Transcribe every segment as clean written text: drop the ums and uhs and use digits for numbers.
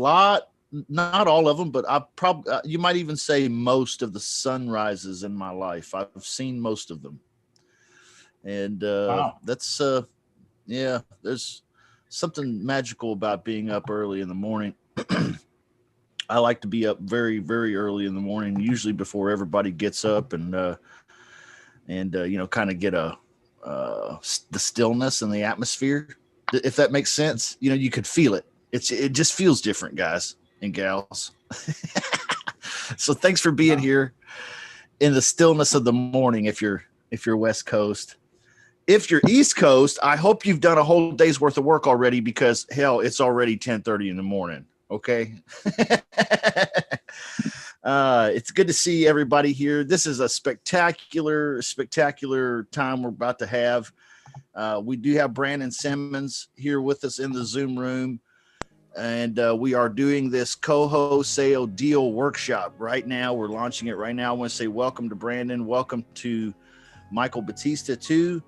lot, not all of them, but I probably, you might even say most of the sunrises in my life. I've seen most of them. And Wow. that's, yeah, there's something magical about being up early in the morning. I like to be up very, very early in the morning, usually before everybody gets up, and you know, kind of get the stillness and the atmosphere, if that makes sense. You know, you could feel it. It just feels different, guys and gals. So thanks for being here in the stillness of the morning. If you're West Coast, if you're East Coast, I hope you've done a whole day's worth of work already, because hell, it's already 10:30 in the morning. Okay. It's good to see everybody here. This is a spectacular time we're about to have. We do have Brandon Simmons here with us in the Zoom room, and we are doing this Cowholesale deal workshop right now. We're launching it right now. I want to say welcome to Brandon, welcome to Michael Batista too,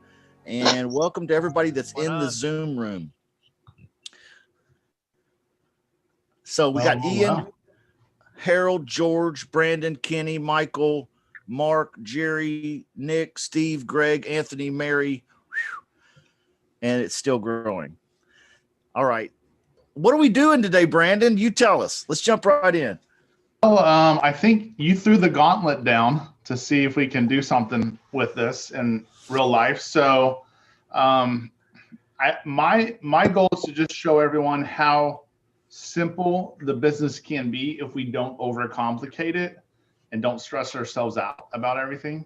and welcome to everybody that's in the Zoom room. So we got Ian, Harold, George, Brandon, Kenny, Michael, Mark, Jerry, Nick, Steve, Greg, Anthony, Mary, and it's still growing. All right. What are we doing today, Brandon? You tell us. Let's jump right in. Well, I think you threw the gauntlet down to see if we can do something with this in real life. So my goal is to just show everyone how simple the business can be if we don't overcomplicate it and don't stress ourselves out about everything.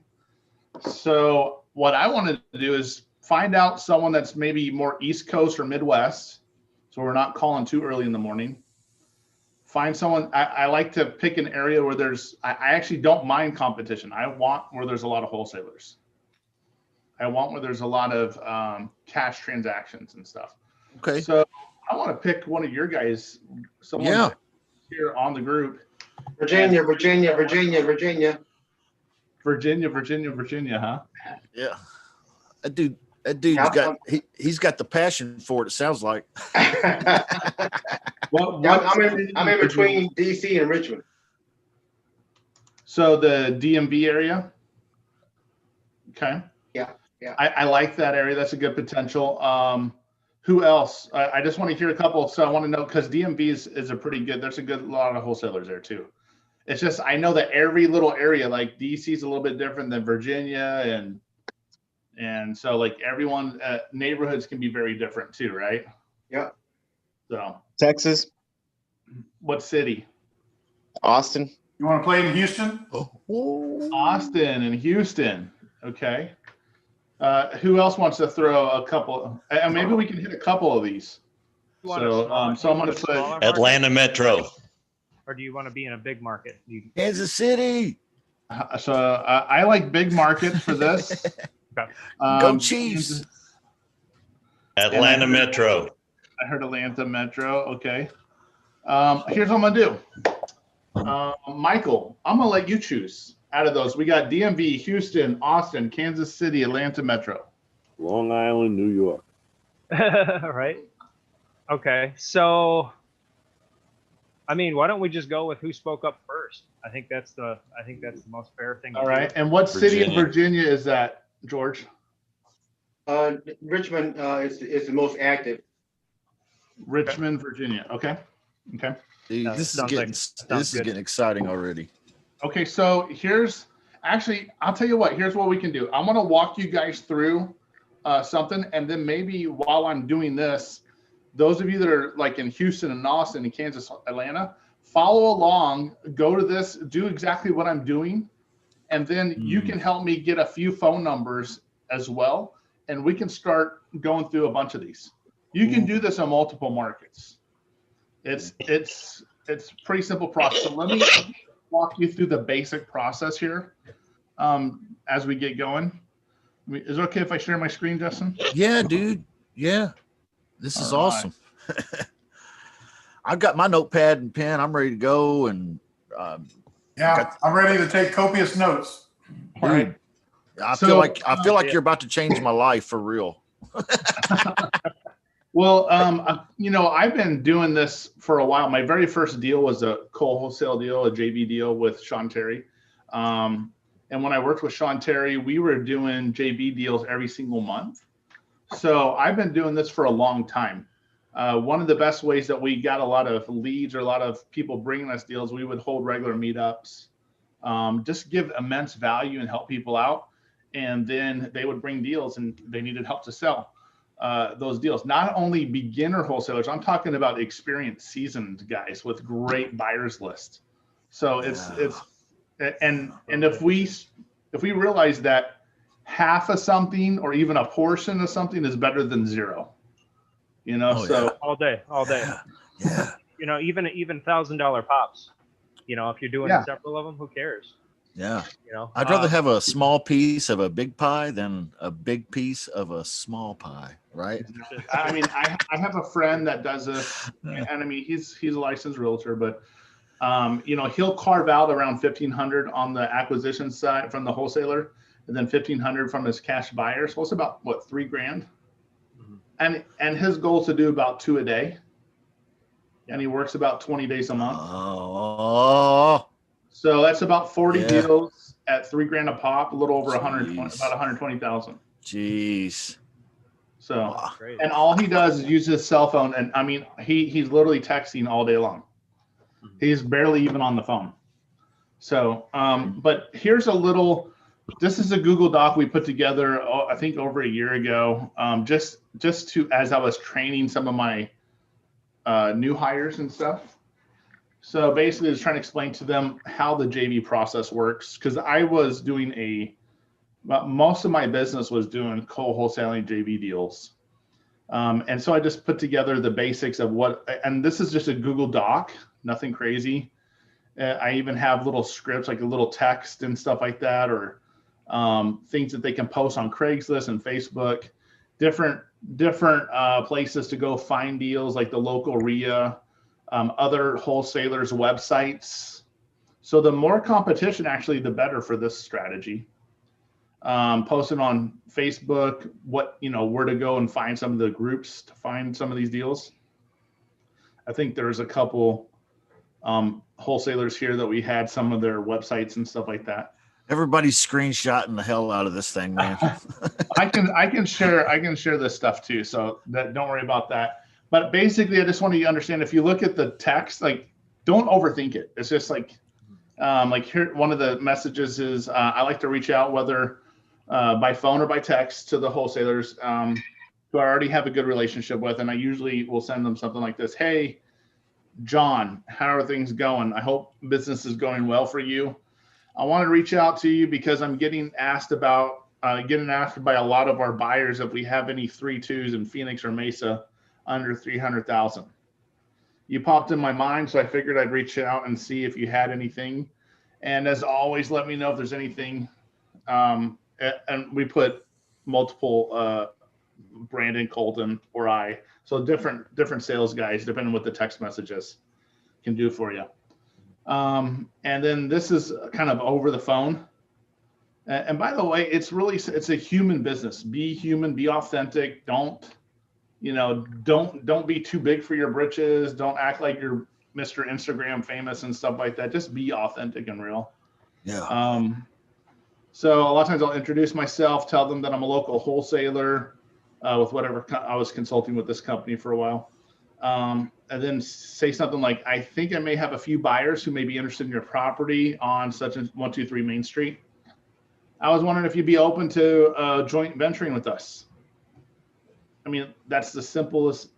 So what I wanted to do is find out someone that's maybe more East Coast or Midwest, so we're not calling too early in the morning. Find someone. I like to pick an area where I actually don't mind competition. I want where there's a lot of wholesalers. I want where there's a lot of cash transactions and stuff. Okay. So I want to pick one of your guys, someone here on the group. Virginia, huh? Yeah. That dude's he's got the passion for it, it sounds like. I'm in between DC and Richmond. So the DMV area. Okay. Yeah. I like that area. That's a good potential. Who else? I just want to hear a couple. So I want to know, because DMV is a pretty good, there's a good lot of wholesalers there too. It's just, I know that every little area, like DC is a little bit different than Virginia, and so like everyone, neighborhoods can be very different too, right? Yeah. So Texas. What city? Austin. You want to play in Houston? Oh. Austin and Houston. Okay. Who else wants to throw a couple? And maybe we can hit a couple of these. So I'm going to put Atlanta Metro. Or do you want to be in a big market? Kansas City. So I like big markets for this. Okay. Go Chiefs. Atlanta Metro. I heard Atlanta Metro. Okay. Here's what I'm going to do. Michael, I'm going to let you choose. Out of those, we got DMV, Houston, Austin, Kansas City, Atlanta Metro. Long Island, New York. Right. Okay. So, I mean, why don't we just go with who spoke up first? I think that's the most fair thing. All right. And what city in Virginia is that, George? Richmond is the most active. Richmond, Virginia. Okay. Dude, this is getting exciting already. Okay, so I'll tell you what, here's what we can do. I'm going to walk you guys through something, and then maybe while I'm doing this, those of you that are like in Houston and Austin and Kansas, Atlanta, follow along, go to this, do exactly what I'm doing, and then you can help me get a few phone numbers as well, and we can start going through a bunch of these. You can do this on multiple markets. It's pretty simple process. So let me walk you through the basic process here as we get going. Is it okay if I share my screen, Justin? Yeah, dude. Yeah. This is awesome. I've got my notepad and pen. I'm ready to go. And I'm ready to take copious notes. All right. I feel like you're about to change my life for real. Well, I've been doing this for a while. My very first deal was a Cowholesale deal, a JV deal with Sean Terry. And when I worked with Sean Terry, we were doing JV deals every single month. So I've been doing this for a long time. One of the best ways that we got a lot of leads or a lot of people bringing us deals, we would hold regular meetups, just give immense value and help people out. And then they would bring deals and they needed help to sell those deals. Not only beginner wholesalers, I'm talking about experienced, seasoned guys with great buyers list. So it's and if we realize that half of something or even a portion of something is better than zero, all day. Yeah. Even $1,000 pops. If you're doing several of them, who cares? Yeah. I'd rather have a small piece of a big pie than a big piece of a small pie, right? I mean, I have a friend that does this, and I mean, he's a licensed realtor, but he'll carve out around 1,500 on the acquisition side from the wholesaler, and then 1,500 from his cash buyer. So it's about what, $3,000, and his goal is to do about 2 a day, and he works about 20 days a month. Oh. So that's about 40 deals at $3,000 a pop, a little over 120, about 120,000. Jeez. So, and all he does is use his cell phone, and I mean, he's literally texting all day long. He's barely even on the phone. So, but here's this is a Google Doc we put together, I think over a year ago, just to, as I was training some of my new hires and stuff. So basically, I was trying to explain to them how the JV process works, because I was doing most of my business was doing co-wholesaling JV deals. And so I just put together the basics of and this is just a Google Doc, nothing crazy. I even have little scripts, like a little text and stuff like that, or things that they can post on Craigslist and Facebook, different places to go find deals, like the local RIA, other wholesalers' websites. So the more competition, actually, the better for this strategy. Posting on Facebook, where to go and find some of the groups to find some of these deals. I think there's a couple wholesalers here that we had some of their websites and stuff like that. Everybody's screenshotting the hell out of this thing, man. I can share this stuff too, so don't worry about that. But basically, I just want you to understand, if you look at the text, like, don't overthink it. It's just like here, one of the messages is, I like to reach out, whether by phone or by text, to the wholesalers who I already have a good relationship with. And I usually will send them something like this. Hey, John, how are things going? I hope business is going well for you. I want to reach out to you because I'm getting asked by a lot of our buyers if we have any 3.2s in Phoenix or Mesa under 300,000. You popped in my mind, so I figured I'd reach out and see if you had anything. And as always, let me know if there's anything. And we put multiple Brandon, Colton, or I. So different sales guys, depending on what the text messages can do for you. And then this is kind of over the phone. And by the way, it's a human business. Be human, be authentic. Don't be too big for your britches. Don't act like you're Mr. Instagram famous and stuff like that. Just be authentic and real. Yeah. So a lot of times I'll introduce myself, tell them that I'm a local wholesaler with whatever I was consulting with this company for a while. And then say something like, I think I may have a few buyers who may be interested in your property on such as 123 Main Street. I was wondering if you'd be open to joint venturing with us. I mean, that's the simplest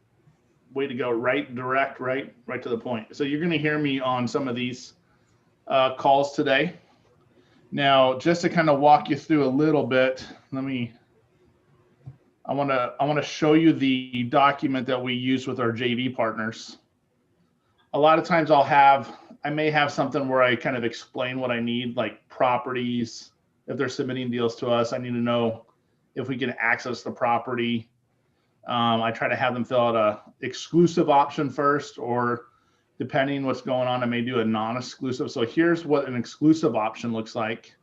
way to go, right to the point. So you're going to hear me on some of these calls today. Now, just to kind of walk you through a little bit, I want to show you the document that we use with our JV partners. A lot of times I may have something where I kind of explain what I need, like properties. If they're submitting deals to us, I need to know if we can access the property. I try to have them fill out a exclusive option first, or depending what's going on, I may do a non-exclusive. So here's what an exclusive option looks like.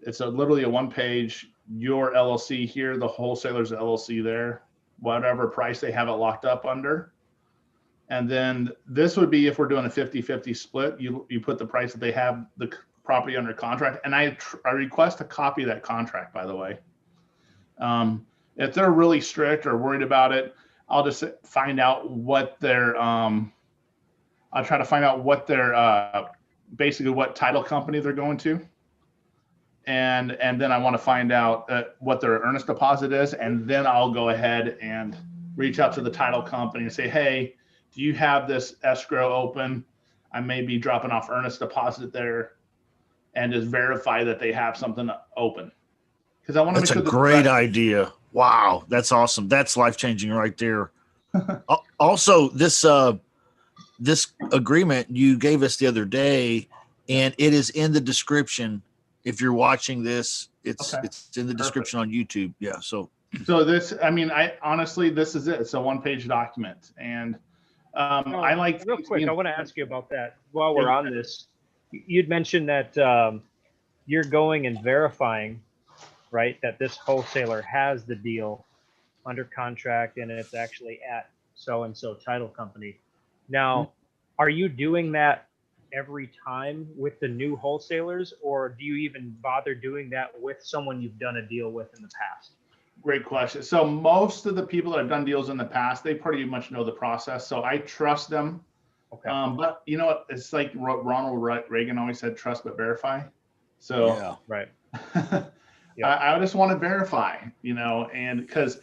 It's literally a one-page, your LLC here, the wholesaler's LLC there. whatever price they have it locked up under. And then this would be if we're doing a 50-50 split, you put the price that they have the property under contract. And I request a copy of that contract, by the way. If they're really strict or worried about it, I'll just find out what their, I'll try to find out what their, basically what title company they're going to. And then I want to find out what their earnest deposit is. And then I'll go ahead and reach out to the title company and say, hey, do you have this escrow open? I may be dropping off earnest deposit there, and just verify that they have something open. Because I want to make That's sure a great idea. Wow, that's awesome. That's life-changing right there. Also, this agreement you gave us the other day, and it is in the description. If you're watching this, it's in the description on YouTube. Yeah. So this, I mean, honestly, this is it. It's a one-page document, and I like real quick. I want to ask you about that while we're on this. You'd mentioned that you're going and verifying, right, that this wholesaler has the deal under contract and it's actually at so-and-so title company. Now, are you doing that every time with the new wholesalers, or do you even bother doing that with someone you've done a deal with in the past? Great question. So most of the people that have done deals in the past, they pretty much know the process. So I trust them. Okay. But you know what? It's like Ronald Reagan always said, trust but verify. So yeah, right. I just want to verify, and because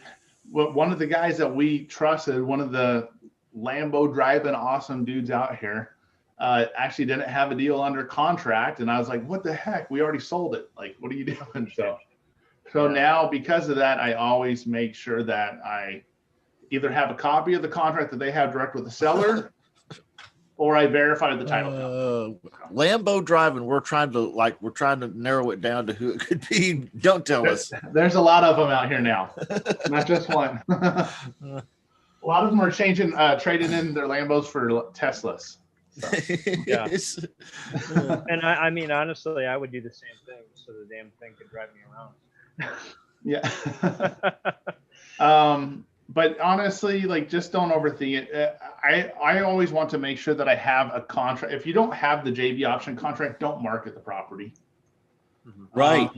one of the guys that we trusted, one of the Lambo driving awesome dudes out here, actually didn't have a deal under contract. And I was like, what the heck? We already sold it. Like, what are you doing? So now, because of that, I always make sure that I either have a copy of the contract that they have direct with the seller, or I verify the title. Lambo driving. We're trying to narrow it down to who it could be. Don't tell us. There's a lot of them out here now, not just one. A lot of them are trading in their Lambos for Teslas. So. Yeah. And I mean, honestly, I would do the same thing so the damn thing could drive me around. Yeah. But honestly, like, just don't overthink it. I always want to make sure that I have a contract. If you don't have the JV option contract, don't market the property. Right.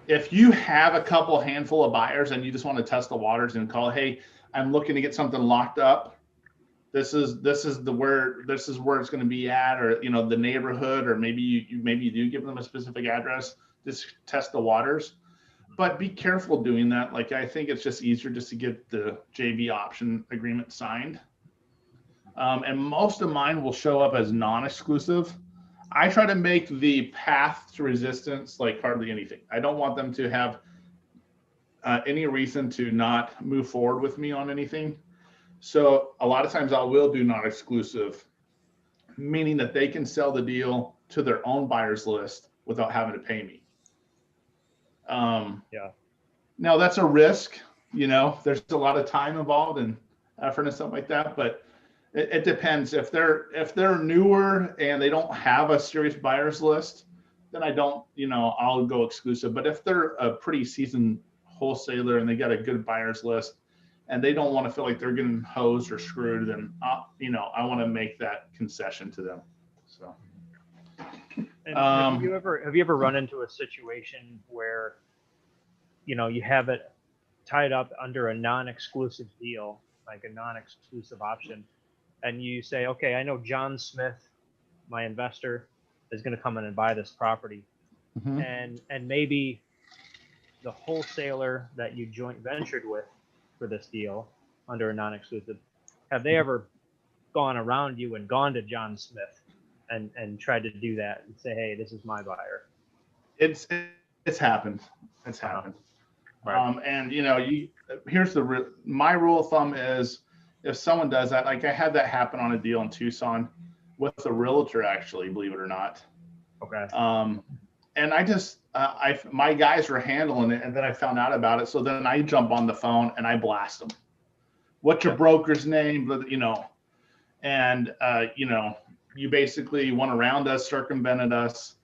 If you have a handful of buyers and you just want to test the waters and call, hey, I'm looking to get something locked up. This is where it's going to be at, or the neighborhood, or maybe you do give them a specific address. Just test the waters. But be careful doing that. Like, I think it's just easier just to get the JV option agreement signed. And most of mine will show up as non-exclusive. I try to make the path to resistance like hardly anything. I don't want them to have any reason to not move forward with me on anything. So a lot of times I will do non-exclusive, meaning that they can sell the deal to their own buyers list without having to pay me. Now that's a risk, there's a lot of time involved and effort and stuff like that, but it depends. If they're newer and they don't have a serious buyers list, then I don't, I'll go exclusive. But if they're a pretty seasoned wholesaler and they got a good buyers list and they don't want to feel like they're getting hosed or screwed, then I want to make that concession to them. So. And have you ever run into a situation where, you have it tied up under a non-exclusive deal, like a non-exclusive option, and you say, okay, I know John Smith, my investor, is going to come in and buy this property, and maybe the wholesaler that you joint ventured with for this deal under a non-exclusive, have they ever gone around you and gone to John Smith and tried to do that and say, hey, this is my buyer? It's happened. It's happened. Right. And here's my rule of thumb is, if someone does that, like I had that happen on a deal in Tucson with a realtor, actually, believe it or not. Okay. And I just, my guys were handling it, and then I found out about it. So then I jump on the phone and I blast them. What's your broker's name? And you basically went around us, circumvented us.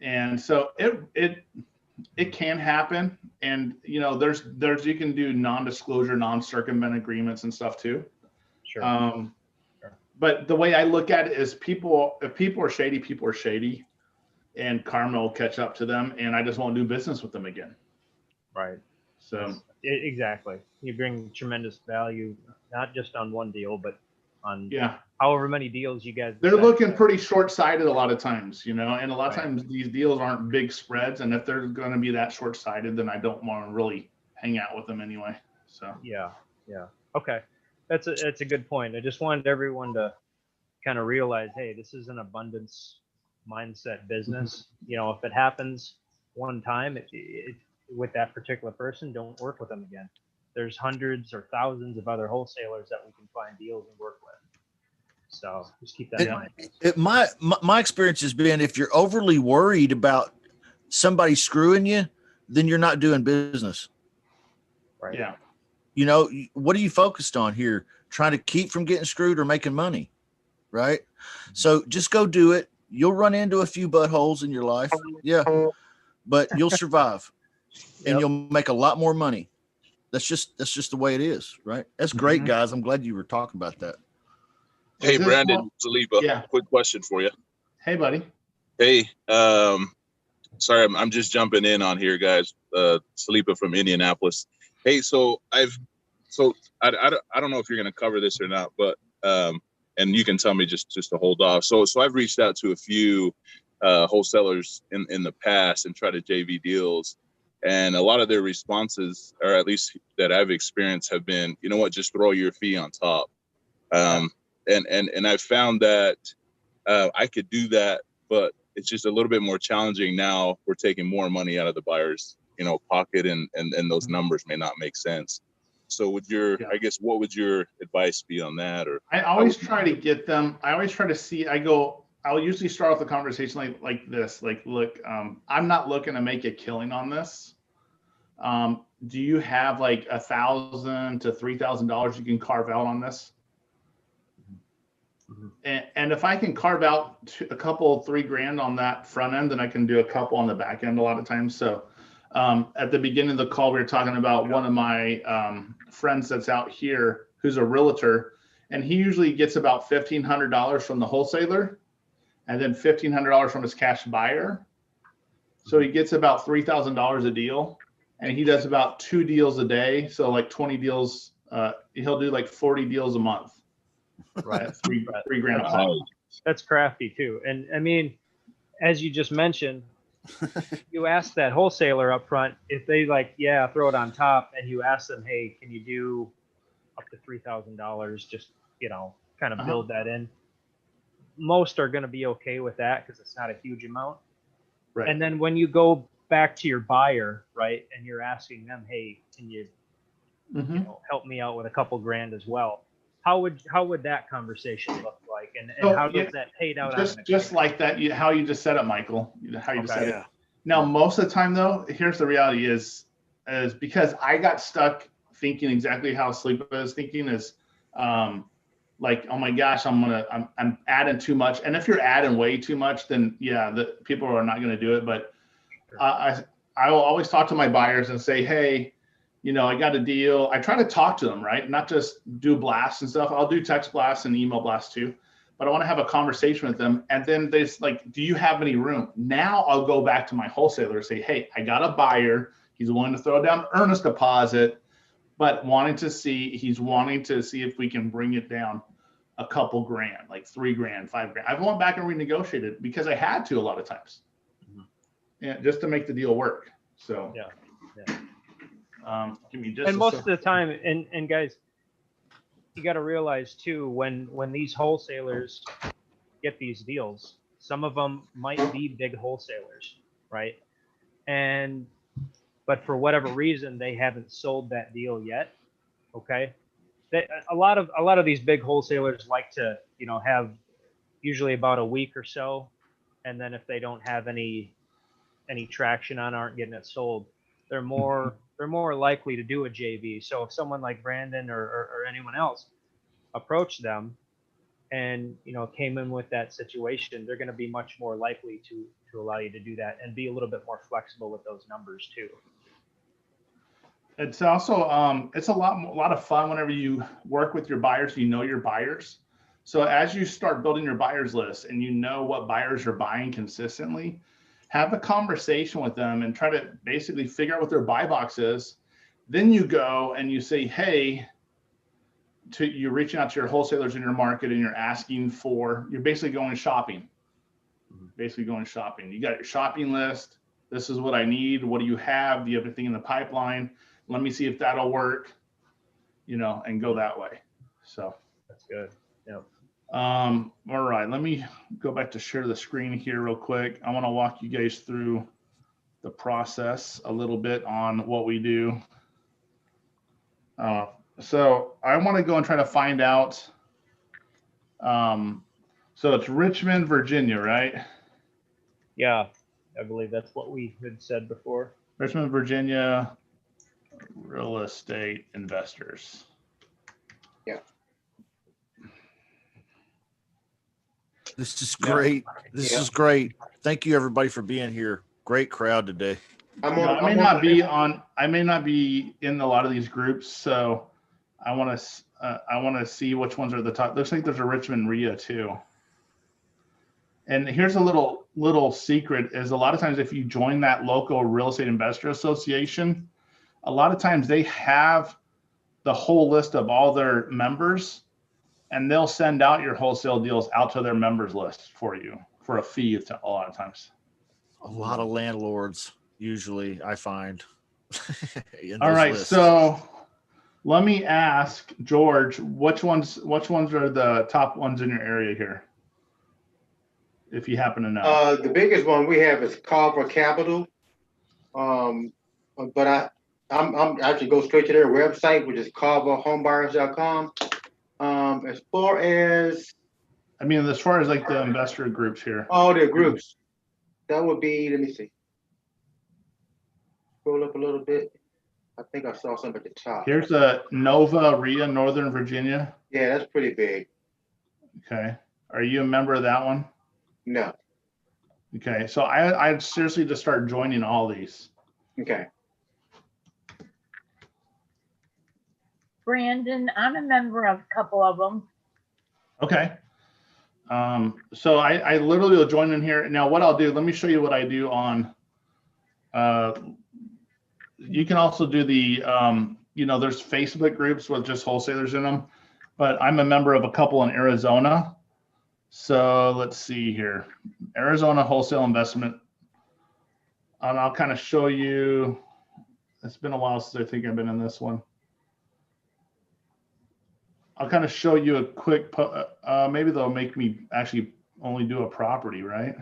And so It can happen, and there's you can do non-disclosure, non-circumvent agreements and stuff too. Sure. Sure. But the way I look at it is if people are shady, and karma will catch up to them, and I just won't do business with them again. Right. So Exactly. You bring tremendous value, not just on one deal, but on yeah, however many deals you guys. they're looking pretty short-sighted a lot of times, and a lot of Right. times these deals aren't big spreads, and if they're going to be that short-sighted, then I don't want to really hang out with them anyway. So Yeah. Okay, that's a good point. I just wanted everyone to kind of realize, hey, this is an abundance mindset business. If it happens one time, it with that particular person, don't work with them again. There's hundreds or thousands of other wholesalers that we can find deals and work with. So just keep that in mind. My experience has been, if you're overly worried about somebody screwing you, then you're not doing business. Right. yeah. What are you focused on here? Trying to keep from getting screwed or making money, right? So just go do it. You'll run into a few buttholes in your life. Yeah. But you'll survive and you'll make a lot more money. That's just the way it is, right? That's great, guys. I'm glad you were talking about that. Hey, Brandon Saliba, Yeah. quick question for you. Hey, buddy. Hey, sorry, I'm just jumping in on here, guys. Saliba from Indianapolis. Hey, so I don't know if you're going to cover this or not, but and you can tell me just to hold off. So I've reached out to a few wholesalers in the past and tried to JV deals, and a lot of their responses, or at least that I've experienced, have been, you know what, just throw your fee on top. And I've found that I could do that, but it's just a little bit more challenging now. We're taking more money out of the buyer's, pocket, and those numbers may not make sense. So I guess, what would your advice be on that? Or I always try to get them. I always try to see. I'll usually start off the conversation like this. Like, look, I'm not looking to make a killing on this. Do you have like $1,000 to $3,000 you can carve out on this? And if I can carve out a couple, $3,000 on that front end, then I can do a couple on the back end a lot of times. So at the beginning of the call, we were talking about one of my friends that's out here who's a realtor, and he usually gets about $1,500 from the wholesaler and then $1,500 from his cash buyer. So he gets about $3,000 a deal, and he does about 2 deals a day. So like 20 deals, he'll do like 40 deals a month. Right. $3,000 a pop. That's crafty too. And I mean, as you just mentioned, you ask that wholesaler up front if they throw it on top, and you ask them, hey, can you do up to $3,000? Just, kind of build that in. Most are going to be okay with that because it's not a huge amount. Right. And then when you go back to your buyer, right, and you're asking them, hey, can you, help me out with a couple grand as well? How would that conversation look like, and how does that paid out? Just like that, how you just said it, Michael. How you just said it. Now, most of the time, though, here's the reality: is because I got stuck thinking exactly how Sleep is thinking is, like, oh my gosh, I'm adding too much, and if you're adding way too much, then the people are not going to do it. But I will always talk to my buyers and say, hey, I got a deal. I try to talk to them, right? Not just do blasts and stuff. I'll do text blasts and email blasts too, but I want to have a conversation with them. And then they like, do you have any room? Now I'll go back to my wholesaler and say, hey, I got a buyer. He's willing to throw down earnest deposit, but he's wanting to see if we can bring it down a couple grand, like $3,000, $5,000. I've went back and renegotiated because I had to a lot of times, just to make the deal work. So yeah. Give me just and most of the time, and guys, you got to realize too, when these wholesalers get these deals, some of them might be big wholesalers, right? But for whatever reason, they haven't sold that deal yet. Okay, a lot of these big wholesalers like to have usually about a week or so, and then if they don't have any traction on, aren't getting it sold, they're more likely to do a JV. So if someone like Brandon or anyone else approach them and came in with that situation, they're going to be much more likely to allow you to do that and be a little bit more flexible with those numbers too. It's also it's a lot of fun whenever you work with your buyers. You know your buyers, so as you start building your buyers list and you know what buyers are buying consistently, have a conversation with them and try to basically figure out what their buy box is. Then you go and you say, hey, you're reaching out to your wholesalers in your market and you're asking for, you're basically going shopping. You got your shopping list. This is what I need. What do you have? Do you have anything in the pipeline? Let me see if that'll work, and go that way. So that's good. Yep. All right, let me go back to share the screen here real quick. I want to walk you guys through the process a little bit on what we do. So I want to go and try to find out. So it's Richmond, Virginia, right? Yeah, I believe that's what we had said before. Richmond, Virginia, real estate investors. Yeah. This is great. This is great. Thank you everybody for being here. Great crowd today. I may not be in a lot of these groups, so I want to see which ones are the top. Looks like there's a Richmond RIA too. And here's a little secret: is a lot of times if you join that local real estate investor association, a lot of times they have the whole list of all their members, and they'll send out your wholesale deals out to their members list for you for a fee. A lot of times. A lot of landlords usually, I find. All right, lists. so let me ask George, which ones are the top ones in your area here, if you happen to know? The biggest one we have is Carver Capital. But I'm actually go straight to their website, which is carverhomebuyers.com. As far as like the investor groups here. all their groups, that would be, let me see. Scroll up a little bit. I think I saw something at the top. Here's the Nova RIA, Northern Virginia. Yeah, that's pretty big. Okay. Are you a member of that one? No. Okay. So I'd seriously just start joining all these. Okay. Brandon, I'm a member of a couple of them. Okay. So I literally will join in here. Now what I'll do, let me show you what I do on, you can also do the, there's Facebook groups with just wholesalers in them, but I'm a member of a couple in Arizona. So let's see here, Arizona Wholesale Investment. And I'll kind of show you, it's been a while since I think I've been in this one. I'll kind of show you a quick, maybe they'll make me actually only do a property, right?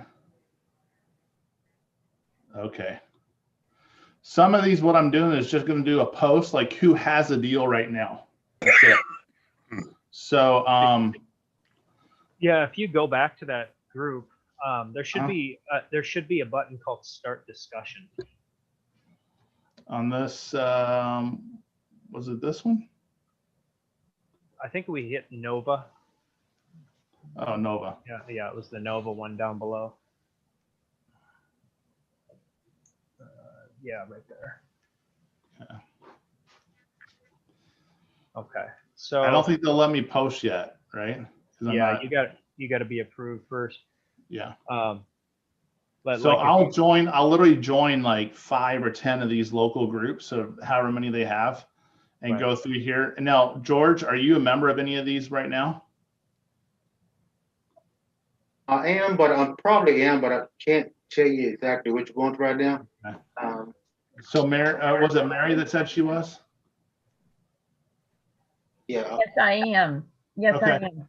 Okay. Some of these, what I'm doing is just going to do a post, like who has a deal right now. That's it. So, yeah, if you go back to that group, there should be a button called Start Discussion. On this, was it this one? I think we hit Nova. Oh, Nova. Yeah, it was the Nova one down below. Yeah, right there. Yeah. Okay, so I don't think they'll let me post yet, right? Yeah, you got to be approved first. Yeah. So I'll literally join like 5 or 10 of these local groups of however many they have, and go through here. And now, George, are you a member of any of these right now? I am, but I can't tell you exactly which ones right now. Okay. So Mary, was it Mary that said she was? Yeah. Yes, I am. Yes, Okay. I am.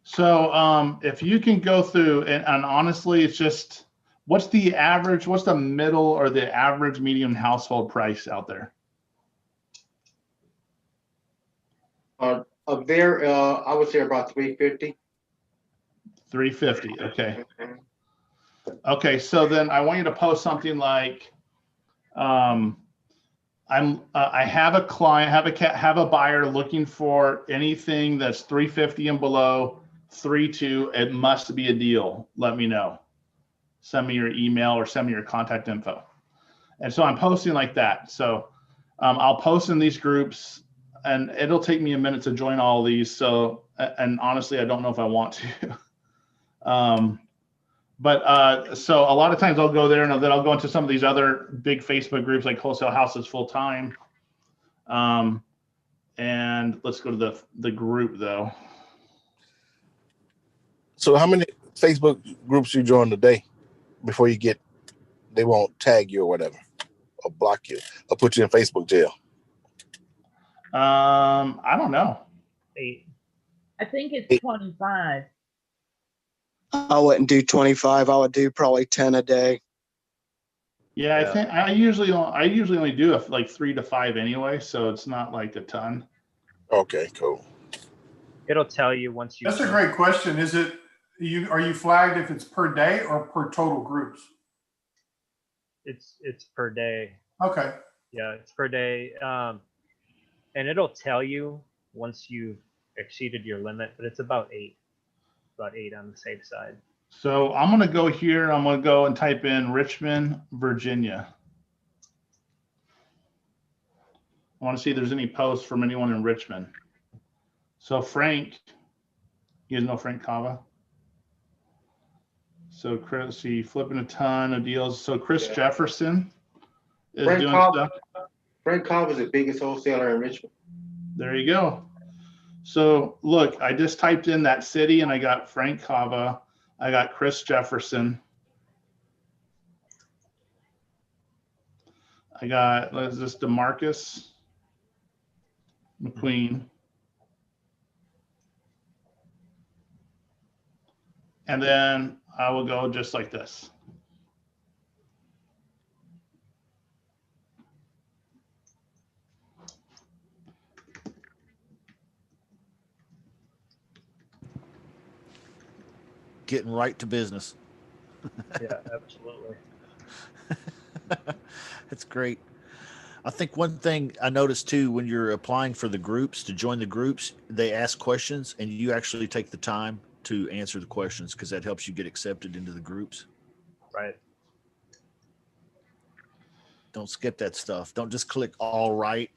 So if you can go through, and honestly, it's just, what's the middle or the average median household price out there? Up there, I would say about 350. 350. Okay. Okay. So then I want you to post something like, I have a client, have a buyer looking for anything that's 350 and below, 532, it must be a deal. Let me know. Send me your email or send me your contact info. And so I'm posting like that. So I'll post in these groups, and it'll take me a minute to join all of these. So, and honestly, I don't know if I want to. So a lot of times I'll go there, and then I'll go into some of these other big Facebook groups like Wholesale Houses Full Time. And let's go to the group though. So how many Facebook groups you join today before they won't tag you or whatever, or block you, or put you in Facebook jail? I don't know. 8. I think it's 25. I wouldn't do 25. I would do probably 10 a day. Yeah, I think I usually only do like 3 to 5 anyway, so it's not like a ton. Okay, cool. It'll tell you once you. That's a great question. Are you flagged if it's per day or per total groups? It's per day. Okay. Yeah, it's per day. And it'll tell you once you've exceeded your limit, but it's about 8. About 8 on the safe side. So I'm gonna go here. I'm gonna go and type in Richmond, Virginia. I want to see if there's any posts from anyone in Richmond. So Frank, you guys know Frank Cava? So Chris, he flipping a ton of deals. So Chris Jefferson is doing stuff. Frank Cava is the biggest wholesaler in Richmond. There you go. So look, I just typed in that city and I got Frank Cava. I got Chris Jefferson. I got, is this DeMarcus McQueen. And then I will go just like this. Getting right to business. Yeah, absolutely. That's great. I think one thing I noticed too, when you're applying for the groups, to join the groups, they ask questions and you actually take the time to answer the questions because that helps you get accepted into the groups. Right. Don't skip that stuff. Don't just click all right.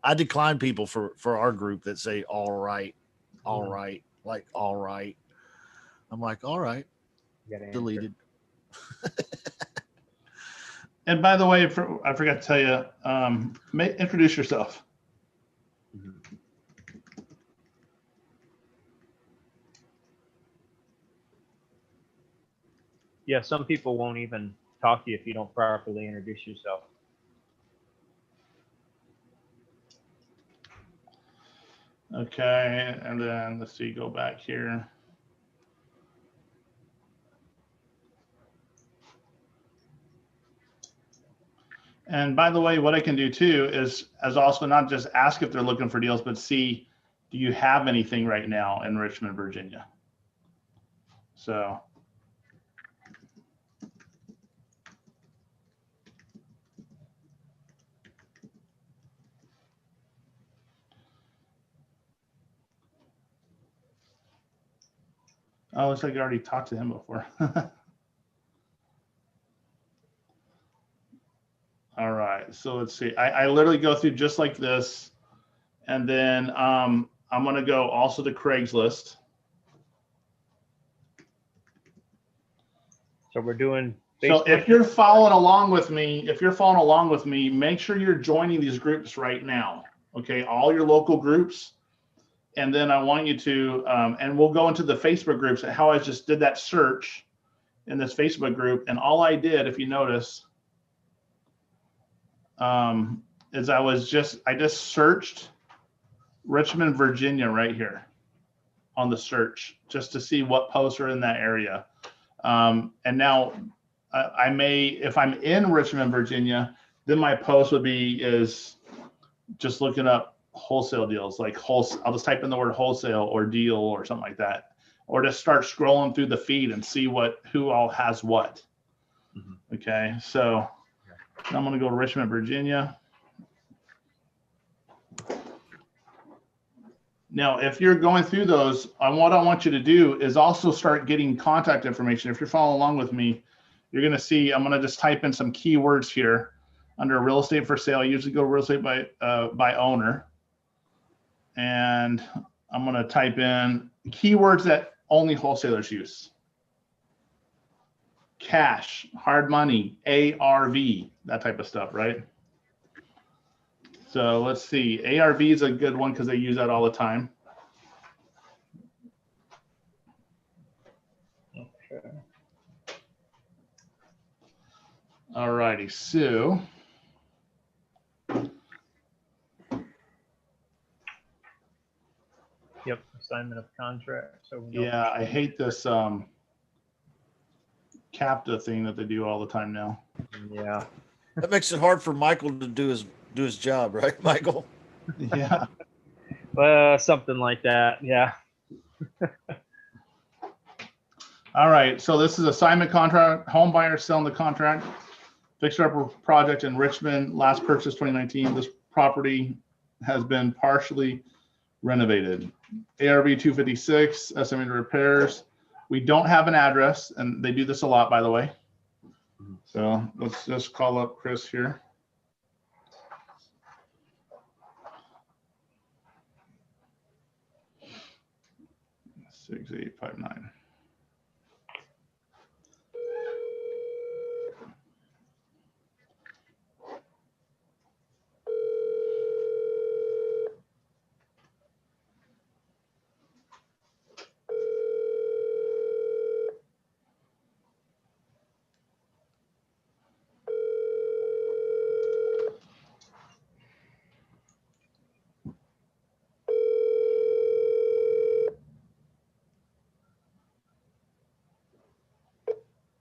I decline people for our group that say all right, like all right. I'm like, all right, deleted. And by the way, I forgot to tell you, introduce yourself. Yeah, some people won't even talk to you if you don't properly introduce yourself. Okay, and then let's see, go back here. And by the way, what I can do too is also not just ask if they're looking for deals, but see, do you have anything right now in Richmond, Virginia? So. Oh, looks like I already talked to him before. All right, so let's see. I literally go through just like this. And then I'm gonna go also to Craigslist. So we're doing Facebook. So if you're following along with me, make sure you're joining these groups right now. Okay, all your local groups. And then I want you to, and we'll go into the Facebook groups and how I just did that search in this Facebook group. And all I did, if you notice, is I just searched Richmond, Virginia right here on the search just to see what posts are in that area. And now I may, if I'm in Richmond, Virginia, then my post would be is just looking up wholesale deals, like wholesale. I'll just type in the word wholesale or deal or something like that, or just start scrolling through the feed and see who all has what. Mm-hmm. Okay, so I'm going to go to Richmond, Virginia. Now, if you're going through those, what I want you to do is also start getting contact information. If you're following along with me, you're going to see, I'm going to just type in some keywords here under real estate for sale. I usually go real estate by owner. And I'm going to type in keywords that only wholesalers use. Cash, hard money, ARV, that type of stuff, right? So let's see. ARV is a good one because they use that all the time. Okay. All righty. So Yep. Assignment of contract. So we know yeah, I hate this CAPTA thing that they do all the time now. Yeah. That makes it hard for Michael to do his job, right, Michael? Yeah. Something like that. Yeah. All right. So this is assignment contract. Home buyer selling the contract. Fixer-upper project in Richmond. Last purchase 2019. This property has been partially renovated. ARV 256. Estimated repairs. We don't have an address, and they do this a lot, by the way. So let's just call up Chris here. 6859.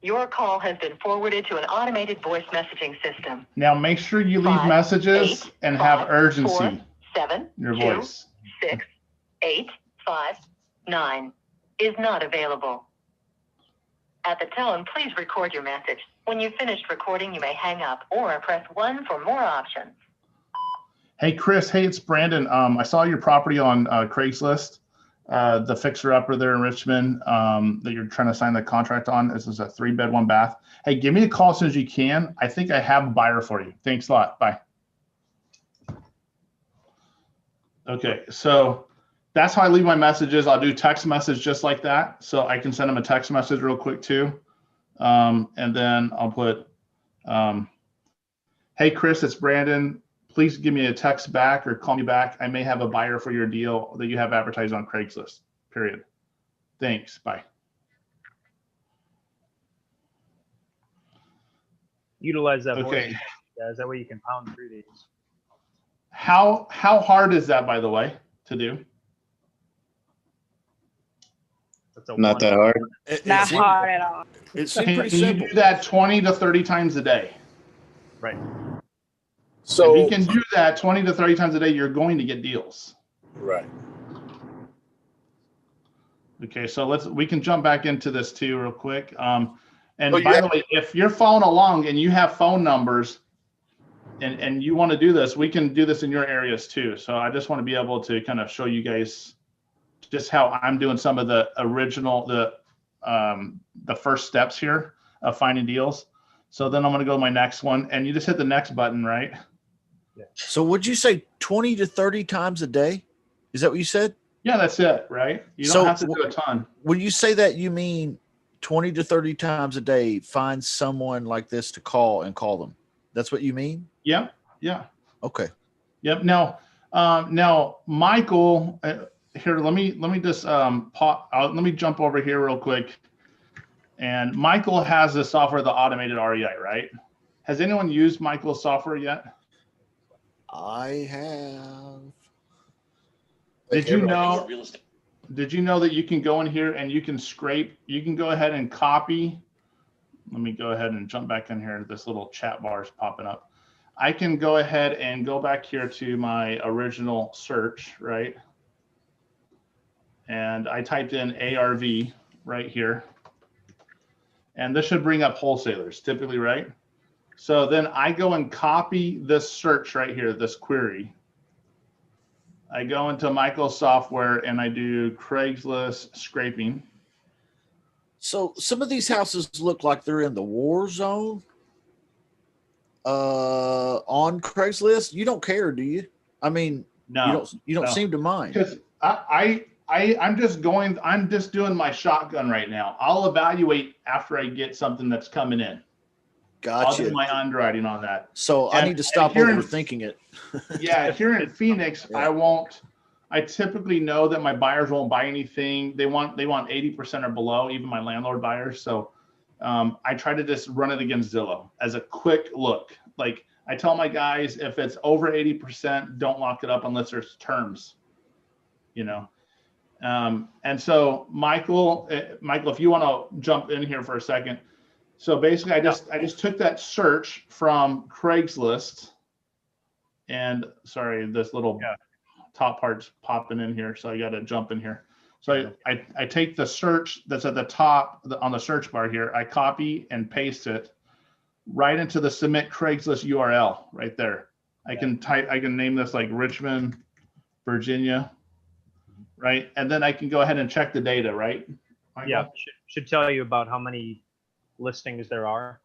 Your call has been forwarded to an automated voice messaging system. Now make sure you leave messages and have urgency. 7 your 2 voice. 6 8 5 9 is not available. At the tone, please record your message. When you've finished recording, you may hang up or press 1 for more options. Hey Chris, hey, it's Brandon. I saw your property on Craigslist, the fixer-upper there in Richmond that you're trying to sign the contract on. This is a 3-bed, 1-bath. Hey, give me a call as soon as you can. I think I have a buyer for you. Thanks a lot. Bye. Okay, so that's how I leave my messages. I'll do text message just like that, so I can send them a text message real quick too, and then I'll put, "Hey Chris, it's Brandon. Please give me a text back or call me back. I may have a buyer for your deal that you have advertised on Craigslist. Period. Thanks. Bye." Utilize that Okay. voice. Yeah, is that way you can pound through these? How hard is that, by the way, to do? That's a Not that hard. Not hard at all. It seemed Can pretty you simple. do that 20 to 30 times a day? Right. So if you can do that 20 to 30 times a day, you're going to get deals. right. Okay, so we can jump back into this too real quick. And Oh, by yeah. the way, if you're following along and you have phone numbers and you want to do this, we can do this in your areas too. So I just want to be able to kind of show you guys just how I'm doing some of the original, the first steps here of finding deals. So then I'm going to go to my next one, and you just hit the next button, right? So would you say 20 to 30 times a day? Is that what you said? Yeah, that's it, right? You don't have to do a ton. When you say that, you mean 20 to 30 times a day, find someone like this to call and call them. That's what you mean? Yeah, yeah. Okay. Yep. Now, Michael, here, let me just let me jump over here real quick. And Michael has the software, the automated REI, right? Has anyone used Michael's software yet? I have. Did you know that you can go in here and you can scrape, you can go ahead and copy. Let me go ahead and jump back in here. This little chat bar is popping up. I can go ahead and go back here to my original search, right? And I typed in ARV right here. And this should bring up wholesalers typically, right? So then I go and copy this search right here, this query. I go into Michael's software and I do Craigslist scraping. So some of these houses look like they're in the war zone. On Craigslist, you don't care, do you? I mean, No, you don't no. seem to mind. Because I'm just doing my shotgun right now. I'll evaluate after I get something that's coming in. I'll Gotcha. do my underwriting on that. So I need to stop overthinking it. Yeah, here in Phoenix, I typically know that my buyers won't buy anything. They want 80% or below, even my landlord buyers. So I try to just run it against Zillow as a quick look. Like I tell my guys, if it's over 80%, don't lock it up unless there's terms, you know. And so Michael, if you want to jump in here for a second. So basically I just took that search from Craigslist, and sorry, this little top part's popping in here, so I got to jump in here. So I take the search that's at the top on the search bar here, I copy and paste it right into the submit Craigslist URL right there. I can name this like Richmond, Virginia, right? And then I can go ahead and check the data, right? Michael? Yeah, should tell you about how many listings there are.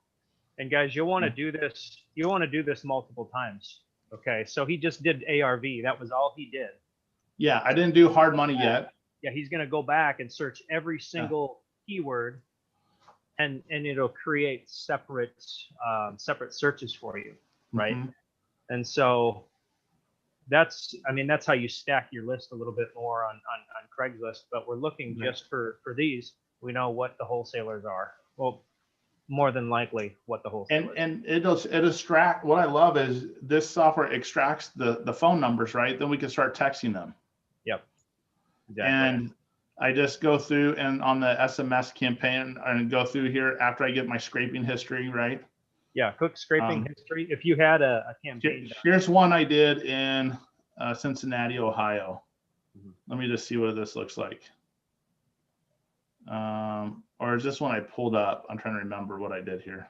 And guys, you'll want to do this. You want to do this multiple times. Okay, so he just did ARV. That was all he did. Yeah, I didn't do hard money yet. Yeah, he's going to go back and search every single keyword, and it'll create separate searches for you, right? Mm-hmm. And so that's how you stack your list a little bit more on Craigslist. But we're looking just for these. We know what the wholesalers are. Well, more than likely what the wholesalers. And it extract. What I love is this software extracts the phone numbers, right? Then we can start texting them. Yep. Exactly. And I just go through and on the SMS campaign and go through here after I get my scraping history, right? Yeah, quick scraping history. If you had a campaign. Here's one I did in Cincinnati, Ohio. Mm-hmm. Let me just see what this looks like. Or is this one I pulled up? I'm trying to remember what I did here.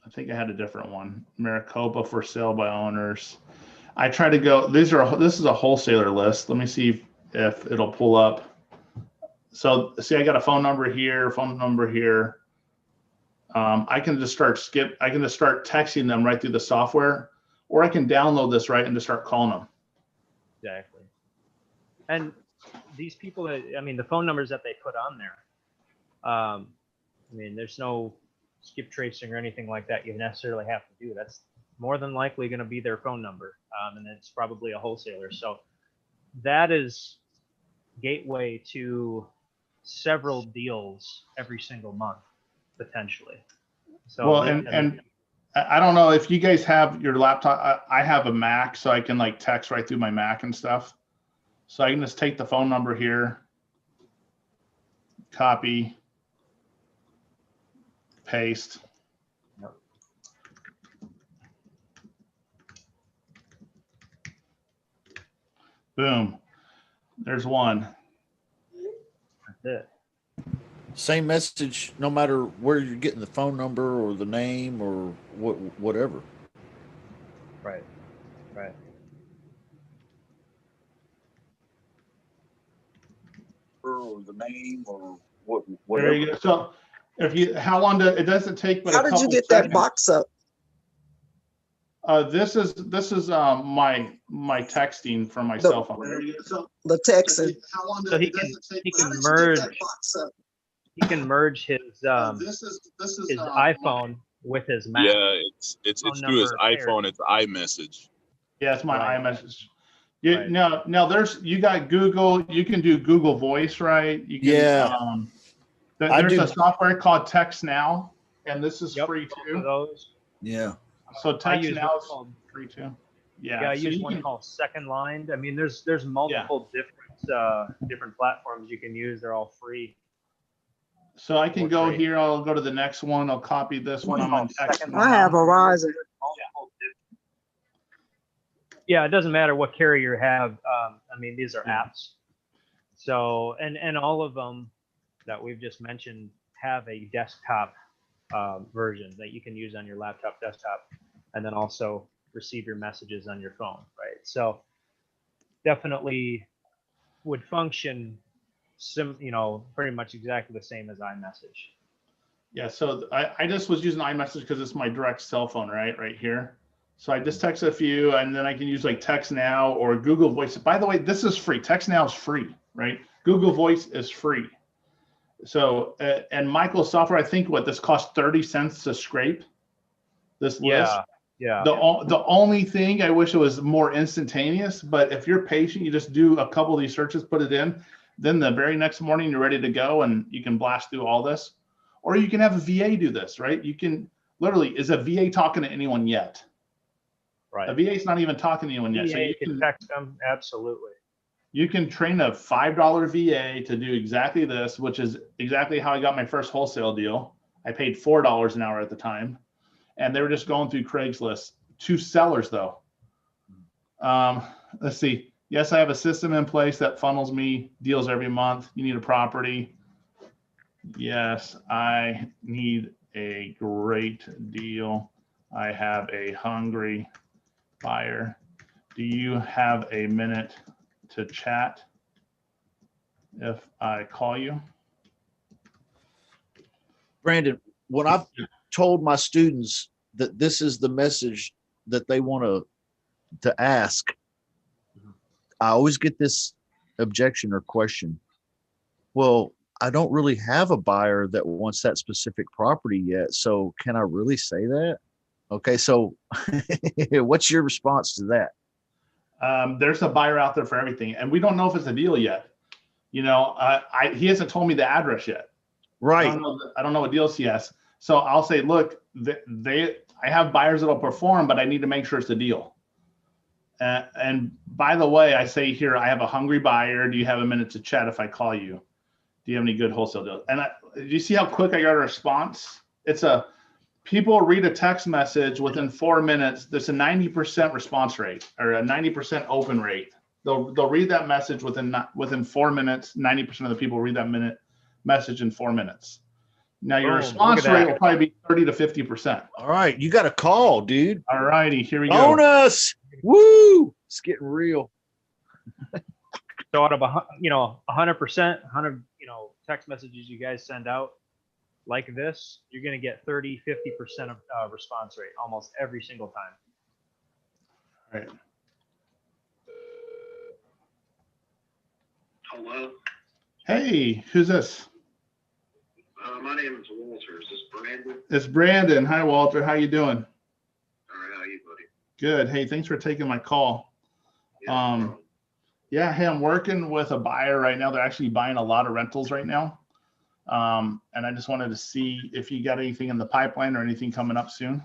I think I had a different one. Maricopa for sale by owners. I try to go, this is a wholesaler list. Let me see if it'll pull up. So see, I got a phone number here, I can just start texting them right through the software, or I can download this right and just start calling them. Exactly. And these people, the phone numbers that they put on there, there's no skip tracing or anything like that you necessarily have to do. That's more than likely going to be their phone number, and it's probably a wholesaler. So that is gateway to several deals every single month, potentially. So well, and I don't know if you guys have your laptop. I have a Mac, so I can like text right through my Mac and stuff. So I can just take the phone number here, copy, paste. Yep. Boom. There's one. That's it. Same message, no matter where you're getting the phone number or the name or whatever. Right. Right. Or the name or whatever. There you go. So how long it doesn't take but how did you get that box up? This is my texting from my cell phone. The texting. So he can merge. He can merge his iPhone with his Mac. Yeah, it's through his iPhone. It's iMessage. Yeah, it's my iMessage. Now there's you got Google. You can do Google Voice, right? You can, there's a software called Text Now, and this is free too. Those. Yeah. So Text Now is free too. Yeah, I use one called Second Line. There's multiple different platforms you can use. They're all free. So I can go here. I'll go to the next one. I'll copy this one. I'm on Text Now. I have Verizon. Yeah, it doesn't matter what carrier you have. These are apps. So, and all of them that we've just mentioned have a desktop version that you can use on your laptop, desktop, and then also receive your messages on your phone, right? So definitely would function pretty much exactly the same as iMessage. Yeah, so I just was using iMessage because it's my direct cell phone, right here. So I just text a few, and then I can use like Text Now or Google Voice. By the way, this is free. Text Now is free, right? Google Voice is free. So and Michael's software, I think this costs 30 cents to scrape this list. Yeah. The only thing I wish it was more instantaneous, but if you're patient, you just do a couple of these searches, put it in, then the very next morning you're ready to go and you can blast through all this. Or you can have a VA do this, right? You can literally, is a VA talking to anyone yet? Right. A VA is not even talking to anyone yet. So you can text them, absolutely. You can train a $5 VA to do exactly this, which is exactly how I got my first wholesale deal. I paid $4 an hour at the time. And they were just going through Craigslist. 2 sellers though. Let's see. Yes, I have a system in place that funnels me deals every month. You need a property. Yes, I need a great deal. I have a hungry buyer. Do you have a minute to chat if I call you? Brandon, when I've told my students that this is the message that they want to ask, I always get this objection or question. Well, I don't really have a buyer that wants that specific property yet. So can I really say that? Okay. So what's your response to that? There's a buyer out there for everything. And we don't know if it's a deal yet. He hasn't told me the address yet. Right. I don't know what deals he has. So I'll say, look, I have buyers that'll perform, but I need to make sure it's a deal. And by the way, I say here, I have a hungry buyer. Do you have a minute to chat if I call you? Do you have any good wholesale deals? And do you see how quick I got a response? People read a text message within 4 minutes. There's a 90% response rate or a 90% open rate. They'll read that message within 4 minutes. 90% of the people read that message in 4 minutes. Now your response rate will probably be 30 to 50%. All right, you got a call, dude. All righty, here we go. Bonus! Woo! It's getting real. So out of 100%, 100 text messages you guys send out like this, you're going to get 30, 50% of response rate almost every single time. All right. Hello. Hey, who's this? My name is Walter. Is this Brandon? It's Brandon. Hi, Walter. How you doing? All right. How are you, buddy? Good. Hey, thanks for taking my call. Yeah, hey, I'm working with a buyer right now. They're actually buying a lot of rentals right now. And I just wanted to see if you got anything in the pipeline or anything coming up soon.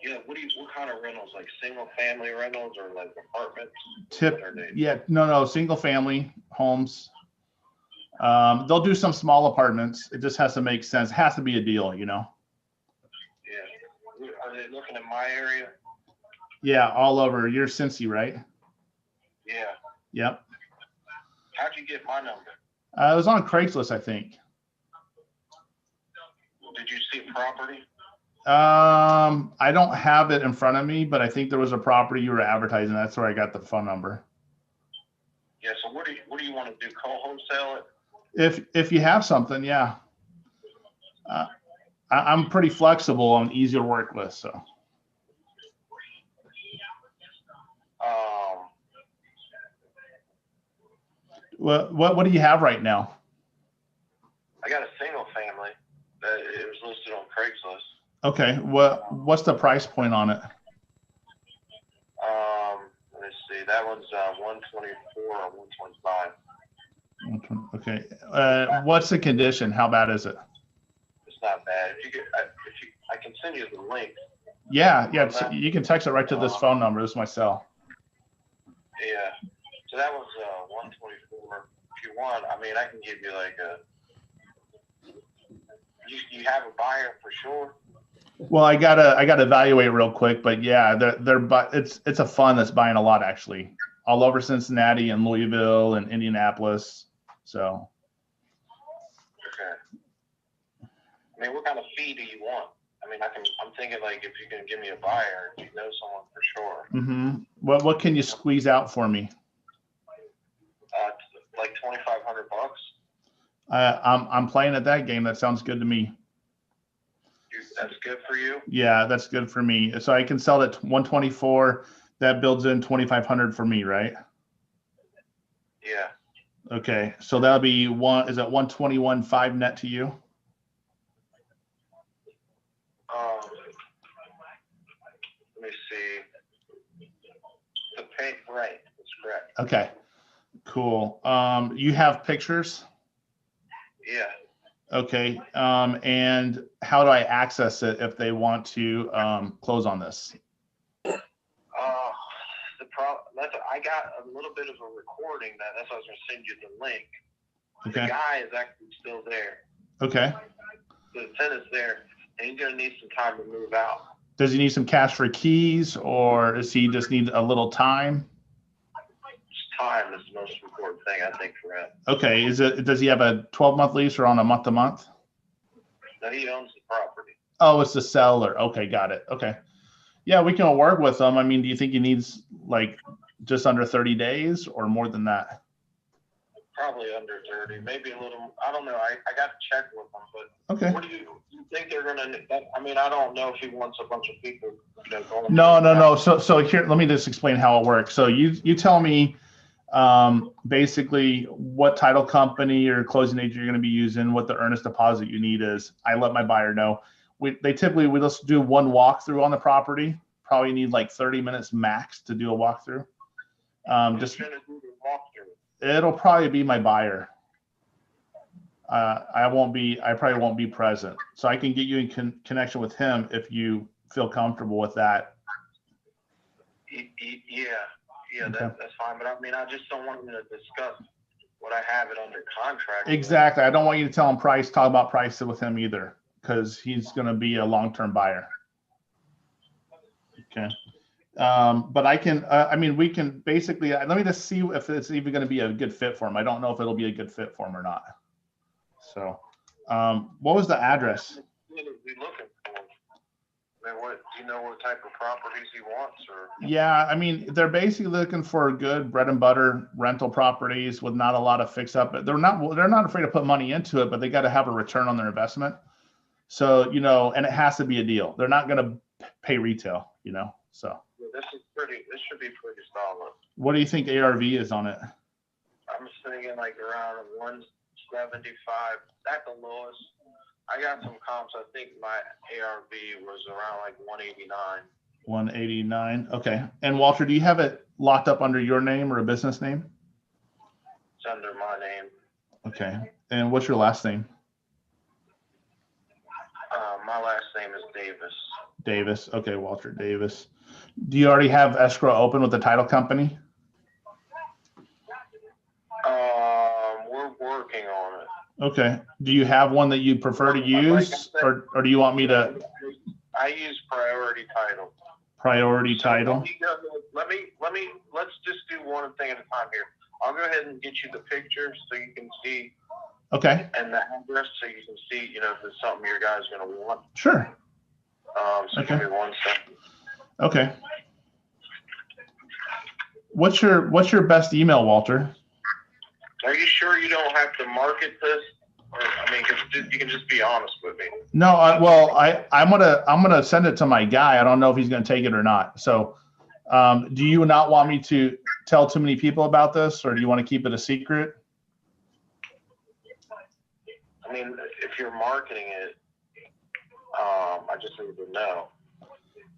Yeah, what kind of rentals? Like single family rentals or like apartments? No, single family homes. They'll do some small apartments. It just has to make sense. It has to be a deal, Yeah. Are they looking in my area? Yeah, all over. You're Cincy, right? Yeah. Yep. How'd you get my number? It was on Craigslist, I think. Did you see a property? I don't have it in front of me, but I think there was a property you were advertising. That's where I got the phone number. Yeah. So what do you want to do? Co-wholesale it? If you have something, yeah. I'm pretty flexible. I'm easy to work with, so. What do you have right now? I got a single family that it was listed on Craigslist. Okay, what's the price point on it? Let's see. That one's 124 or 125. Okay. What's the condition? How bad is it? It's not bad. I can send you the link. Yeah. You can text it right to this phone number. This is my cell. Yeah. So that was 124. If you want, I mean, I can give you like you have a buyer for sure. Well, I gotta evaluate real quick, but yeah, it's a fund that's buying a lot actually, all over Cincinnati and Louisville and Indianapolis. So. Okay. I mean, what kind of fee do you want? I mean, I'm thinking like if you can give me a buyer, if you know someone for sure. Mm-hmm. What can you squeeze out for me? Like $2,500. I'm playing at that game. That sounds good to me. That's good for you? Yeah, that's good for me. So I can sell it at 124. That builds in 2,500 for me, right? Yeah. Okay, so that'll be is that 121.5 net to you? Let me see. The pay, right? That's correct. Okay, cool. You have pictures? Yeah. Okay, and how do I access it if they want to close on this? The problem I got a little bit of a recording that's why I was gonna send you the link. Okay. The guy is actually still there. Okay. The tenant's there, and he's gonna need some time to move out. Does he need some cash for keys, or does he just need a little time? Just time is the most important thing, I think, for him. Okay. Does he have a 12-month lease or on a month-to-month? No, he owns the property. Oh, it's the seller. Okay, got it. Okay. Yeah, we can work with him. I mean, do you think he needs like just under 30 days or more than that? Probably under 30, maybe a little. I don't know. I got to check with him, but okay. What do you think they're gonna? I mean, I don't know if he wants a bunch of people. Going No. So here, let me just explain how it works. So you tell me basically what title company or closing agent you're going to be using, what the earnest deposit you need is. I let my buyer know. They typically we just do one walkthrough on the property. Probably need like 30 minutes max to do a walkthrough. It'll probably be my buyer. I probably won't be present. So I can get you in connection with him if you feel comfortable with that. Yeah, okay. That's fine. But I mean, I just don't want him to discuss what I have it under contract. Exactly. I don't want you to tell him talk about price with him either, because he's going to be a long-term buyer. Okay. But I can, we can basically, let me just see if it's even going to be a good fit for him. I don't know if it'll be a good fit for him or not. So, what was the address? What are we looking for? I mean, do you know what type of properties he wants, or? Yeah, I mean, they're basically looking for good bread and butter rental properties with not a lot of fix up. They're not afraid to put money into it, but they got to have a return on their investment. So, and it has to be a deal. They're not going to pay retail, so. This should be pretty solid. What do you think ARV is on it? I'm thinking like around 175 at the lowest. I got some comps. I think my ARV was around like 189. 189. Okay. And Walter, do you have it locked up under your name or a business name? It's under my name. Okay. And what's your last name? My last name is Davis. Davis. Okay, Walter Davis. Do you already have escrow open with the title company? We're working on it. Okay. Do you have one that you prefer to use, or do you want me to? I use Priority Title. Priority Title. Let's just do one thing at a time here. I'll go ahead and get you the picture so you can see. Okay. And the address so you can see, if it's something your guys are going to want. Sure. So okay. Give me 1 second. Okay. What's your best email, Walter? Are you sure you don't have to market this? Or, you can just be honest with me. No, I'm gonna send it to my guy. I don't know if he's gonna take it or not. So, do you not want me to tell too many people about this, or do you want to keep it a secret? I mean, if you're marketing it, I just need to know.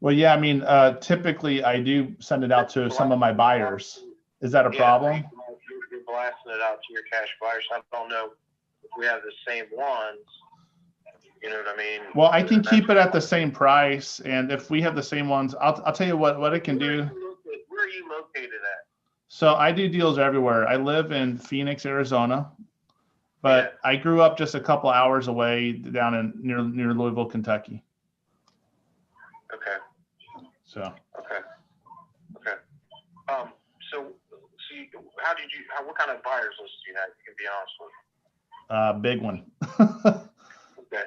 Well, yeah, typically I do send it out to some of my buyers. Is that a problem? You're blasting it out to your cash buyers. I don't know if we have the same ones. You know what I mean? Well, I can keep it at the same price, and if we have the same ones, I'll tell you what it can do. Where are you located at? So I do deals everywhere. I live in Phoenix, Arizona, but I grew up just a couple hours away down in near Louisville, Kentucky. Okay. So. Okay. What kind of buyers list do you have? You can be honest with. Big one. Okay.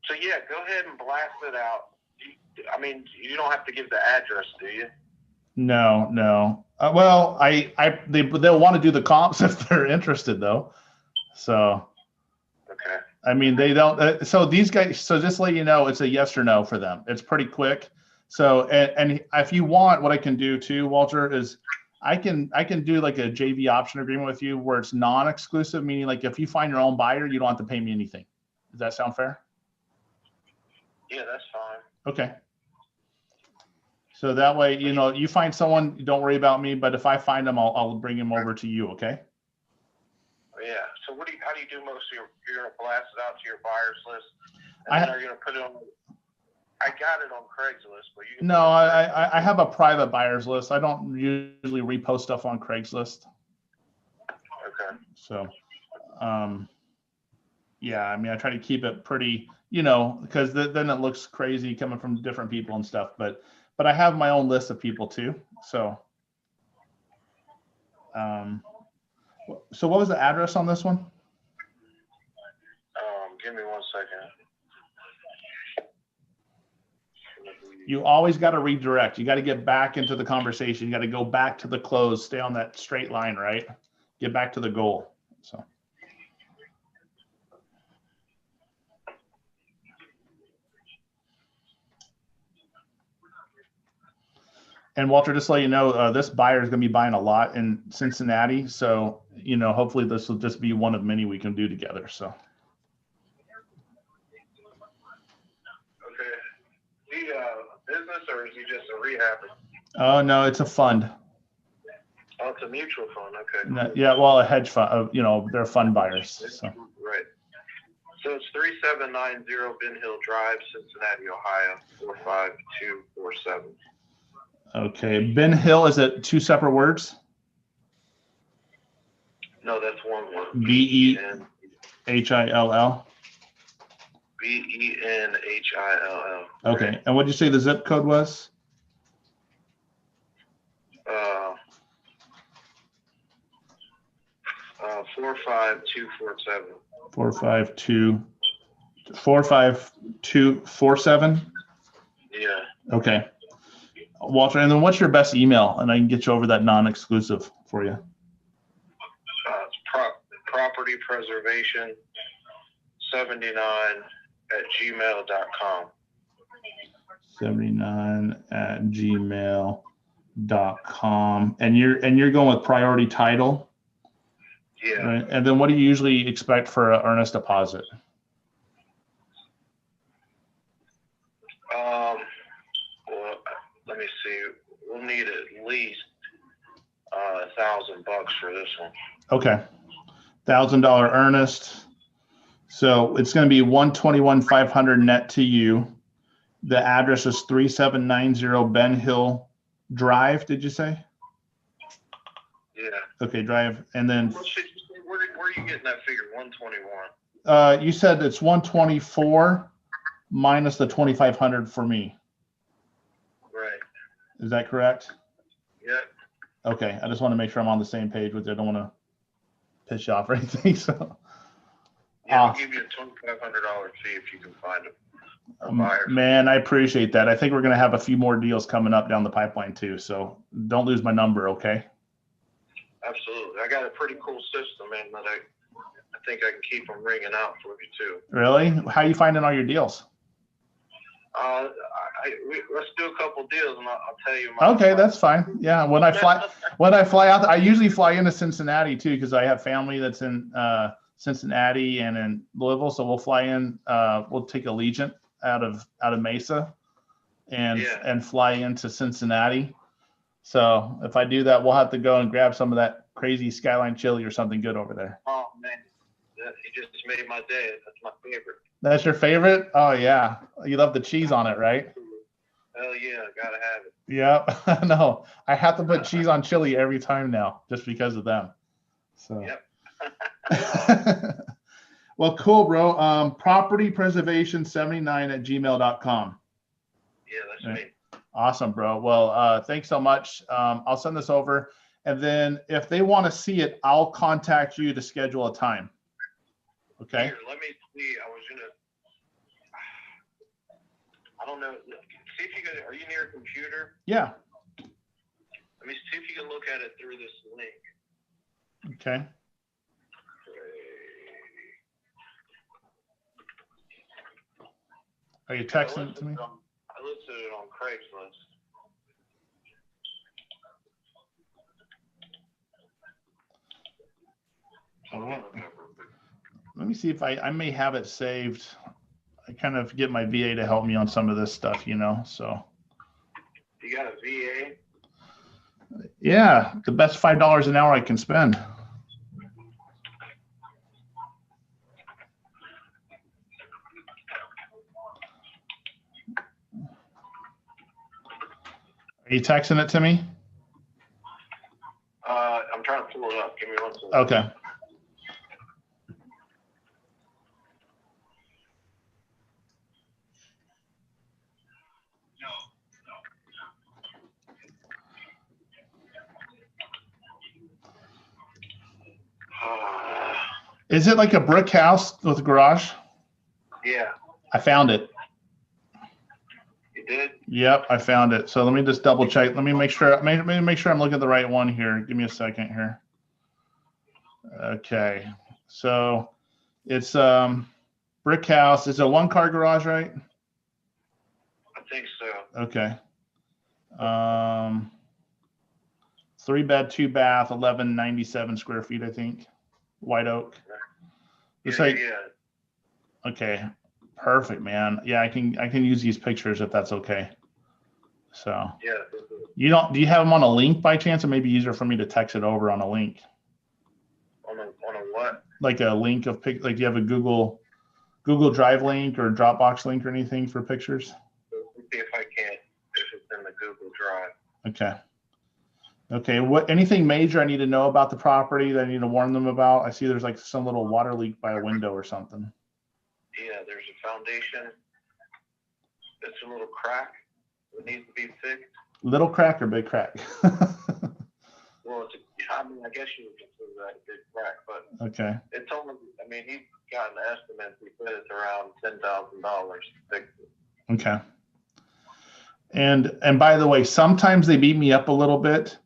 So yeah, go ahead and blast it out. I mean, you don't have to give the address, do you? No. Well, they'll want to do the comps if they're interested, though. So. Okay. I mean, they don't. So these guys. So just to let you know, it's a yes or no for them. It's pretty quick. So and if you want, what I can do too, Walter, is I can do like a JV option agreement with you where it's non-exclusive, meaning like if you find your own buyer, you don't have to pay me anything. Does that sound fair? Yeah, that's fine. Okay. So that way, you find someone, don't worry about me. But if I find them, I'll bring them over to you. Okay. Yeah. So how do you do most of you're going to blast it out to your buyers list, and then are you going to put it on? I got it on Craigslist, but you can. No, I have a private buyers list. I don't usually repost stuff on Craigslist. Okay. So, yeah, I mean, I try to keep it pretty, because then it looks crazy coming from different people and stuff. But I have my own list of people too. So, so what was the address on this one? Give me 1 second. You always got to redirect. You got to get back into the conversation. You got to go back to the close, stay on that straight line, right? Get back to the goal. So. And Walter, just to let you know, this buyer is going to be buying a lot in Cincinnati. So, hopefully this will just be one of many we can do together. So. Okay. Is he a business or is he just a rehab? Oh, no, it's a fund. Oh, it's a mutual fund. Okay. No, yeah, well, a hedge fund, they're fund buyers. So. Right. So it's 3790 Ben Hill Drive, Cincinnati, Ohio, 45247. Okay. Ben Hill, is it two separate words? No, that's one word. Benhill. Benhill. Okay. And what did you say the zip code was? 45247. 45247? Yeah. Okay. Walter, and then what's your best email? And I can get you over that non-exclusive for you. Property preservation 79@gmail.com. 79@gmail.com. And you're going with priority title? Yeah. Right. And then what do you usually expect for an earnest deposit? Well, let me see. We'll need at least $1,000 for this one. Okay. $1,000 earnest. So it's going to be $121,500 net to you. The address is 3790 Ben Hill Drive. Did you say? Yeah. Okay, drive. And then Where are you getting that figure? 121. You said it's 124 minus the 2,500 for me. Right. Is that correct? Yep. Okay. I just want to make sure I'm on the same page with you. I don't want to piss you off or anything. So. Yeah, I'll give you a $2,500 fee if you can find them. Man, I appreciate that. I think we're going to have a few more deals coming up down the pipeline too. So don't lose my number, okay? Absolutely. I got a pretty cool system, man, that I think I can keep them ringing out for you too. Really? How are you finding all your deals? Let's do a couple deals and I'll tell you. Okay, that's fine. Yeah, when I fly out, I usually fly into Cincinnati too because I have family that's in Cincinnati and in Louisville. So we'll fly in. We'll take Allegiant out of Mesa, and fly into Cincinnati. So if I do that, we'll have to go and grab some of that crazy Skyline chili or something good over there. Oh man, you just made my day. That's my favorite. That's your favorite? Oh yeah, you love the cheese on it, right? Hell yeah, gotta have it. Yeah, no, I have to put cheese on chili every time now, just because of them. So. Yep. Well, cool, bro. Property preservation 79@gmail.com. Yeah, that's me. Awesome, bro. Well, thanks so much. I'll send this over. And then if they want to see it, I'll contact you to schedule a time. Okay. Here, let me see. don't know. See if you can. Are you near a computer? Yeah. Let me see if you can look at it through this link. Okay. Are you texting it to me? I listed it on Craigslist. Let me see if I may have it saved. I kind of get my VA to help me on some of this stuff, you know, so. You got a VA? Yeah, the best $5 an hour I can spend. Are you texting it to me? I'm trying to pull it up. Give me 1 second. Okay. Is it like a brick house with a garage? Yeah. I found it. You did? Yep, I found it. So let me just double check. Let me make sure. Make sure I'm looking at the right one here. Give me a second here. Okay, so it's brick house. It's a 1-car garage, right? I think so. Okay. 3-bed, 2-bath, 1197 square feet, I think. White oak. Yeah. Okay, perfect, man. Yeah, I can use these pictures if that's okay. So. Yeah. Do you have them on a link by chance? It may be easier for me to text it over on a link. On a what? Like a link of like do you have a Google Drive link or Dropbox link or anything for pictures? Let's see if I can. If it's in the Google Drive. Okay. Okay. Anything major I need to know about the property that I need to warn them about? I see there's like some little water leak by a window or something. Yeah, there's a foundation. It's a little crack. It needs to be fixed. Little crack or big crack? Well, I guess you would consider that a big crack, but okay. it's only. I mean, he's got an estimate. He said it's around $10,000 to fix it. Okay. And by the way, sometimes they beat me up a little bit.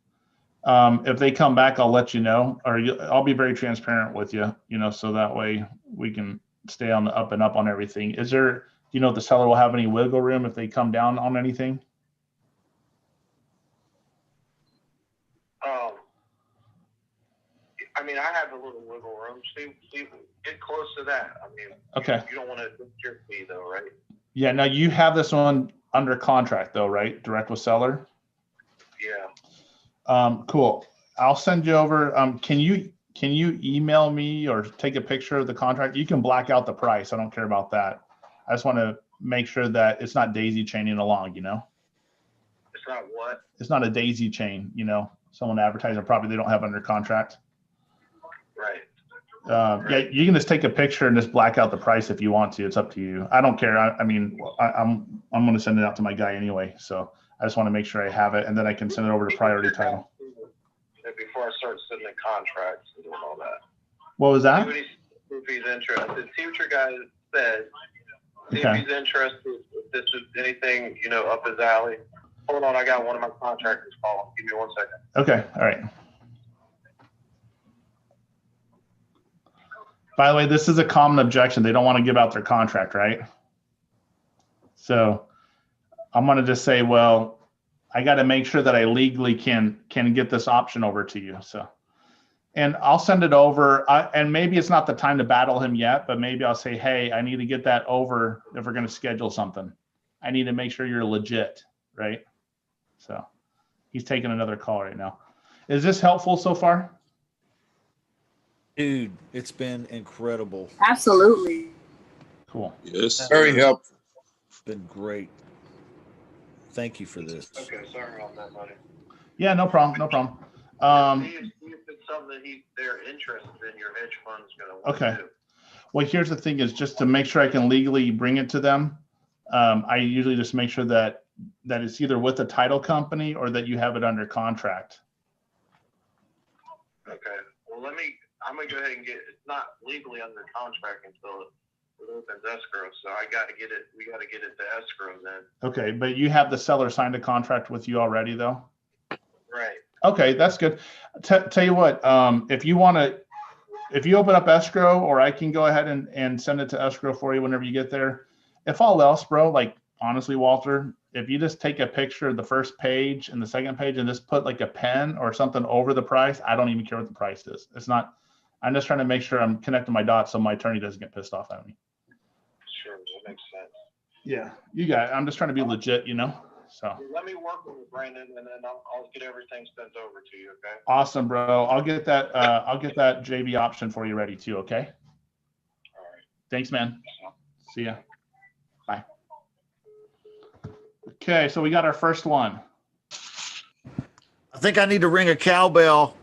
If they come back, I'll let you know, or I'll be very transparent with you, you know, so that way we can stay on the up and up on everything. Is there, do you know if the seller will have any wiggle room if they come down on anything? I mean, I have a little wiggle room. See, get close to that. I mean, okay. You don't want to adjust your fee though, right? Yeah. Now you have this one under contract though, right? Direct with seller. Yeah. Cool. I'll send you over. Can you email me or take a picture of the contract? You can black out the price. I don't care about that. I just want to make sure that it's not daisy chaining along, you know? It's not what? It's not a daisy chain, you know, someone advertising a property they don't have under contract. Right. Yeah, you can just take a picture and just black out the price if you want to. It's up to you. I don't care. I'm going to send it out to my guy anyway. So I just want to make sure I have it, and then I can send it over to priority title. Before I start sending the contracts and doing all that. What was that? See if he's interested. See what your guy said. See okay. if he's interested. If this is anything, you know, up his alley. Hold on, I got one of my contractors calling. Give me 1 second. Okay. All right. By the way, this is a common objection. They don't want to give out their contract, right? So I'm going to just say, well, I got to make sure that I legally can get this option over to you. So, and I'll send it over. And maybe it's not the time to battle him yet, but maybe I'll say, hey, I need to get that over if we're going to schedule something. I need to make sure you're legit, right? So he's taking another call right now. Is this helpful so far? Dude, it's been incredible. Absolutely. Cool. Yes. Very helpful. It's been great. Thank you for this. Okay, sorry about that, buddy. Yeah, no problem. No problem. See if it's something that they're interested in, your hedge fund's going to want okay. to do. Well, here's the thing is just to make sure I can legally bring it to them. I usually just make sure that it's either with the title company or that you have it under contract. Okay. Well, I'm going to go ahead and it's not legally under contract until opens escrow, so I got to get it. We got to get it to escrow then. Okay, but you have the seller signed a contract with you already, though. Right. Okay, that's good. Tell you what, if you want to, if you open up escrow, or I can go ahead and send it to escrow for you whenever you get there. If all else, bro, like honestly, Walter, if you just take a picture of the first page and the second page and just put like a pen or something over the price, I don't even care what the price is. It's not, I'm just trying to make sure I'm connecting my dots so my attorney doesn't get pissed off at me. Sure, that makes sense. Yeah, you got it. I'm just trying to be legit, you know? So. Let me work with Brandon, and then I'll get everything sent over to you, okay? Awesome, bro. I'll get that JV option for you ready too, okay? All right. Thanks, man. See ya. Bye. Okay, so we got our first one. I think I need to ring a cowbell.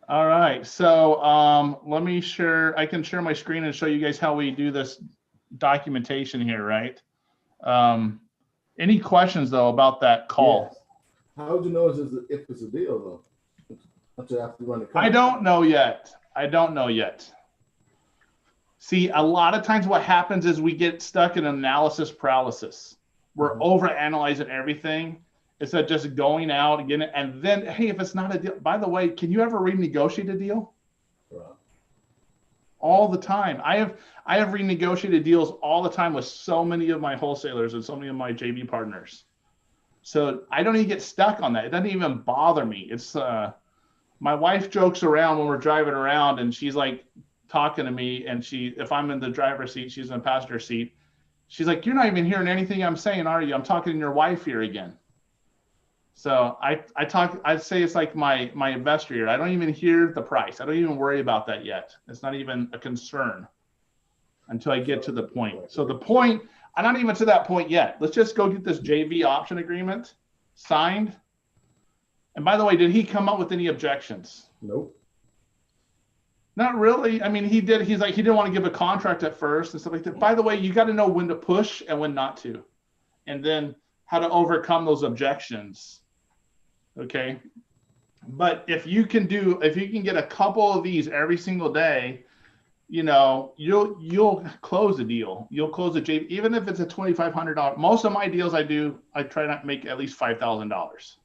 All right, so let me share. I can share my screen and show you guys how we do this documentation here, right? Any questions though about that call? Yes. How would you know if it's a deal though? Until after you run the I don't know yet. I don't know yet. See, a lot of times what happens is we get stuck in analysis paralysis. We're overanalyzing everything instead of just going out and getting it. And then, hey, if it's not a deal, by the way, can you ever renegotiate a deal? Right. All the time. I have renegotiated deals all the time with so many of my wholesalers and so many of my JV partners. So I don't even get stuck on that. It doesn't even bother me. It's my wife jokes around when we're driving around, and she's like talking to me, and if I'm in the driver's seat, she's in the passenger seat. She's like, "You're not even hearing anything I'm saying, are you? I'm talking to your wife here again." So I say it's like my investor here. I don't even hear the price. I don't even worry about that yet. It's not even a concern until I get to the point. So the point, I'm not even to that point yet. Let's just go get this JV option agreement signed. And by the way, did he come up with any objections? Nope. Not really. I mean, he did. He's like, he didn't want to give a contract at first and stuff like that. By the way, you got to know when to push and when not to, and then how to overcome those objections. Okay. But if you can get a couple of these every single day, you know, you'll close a deal. You'll close a JV, even if it's a $2,500. Most of my deals I try not to make at least $5,000.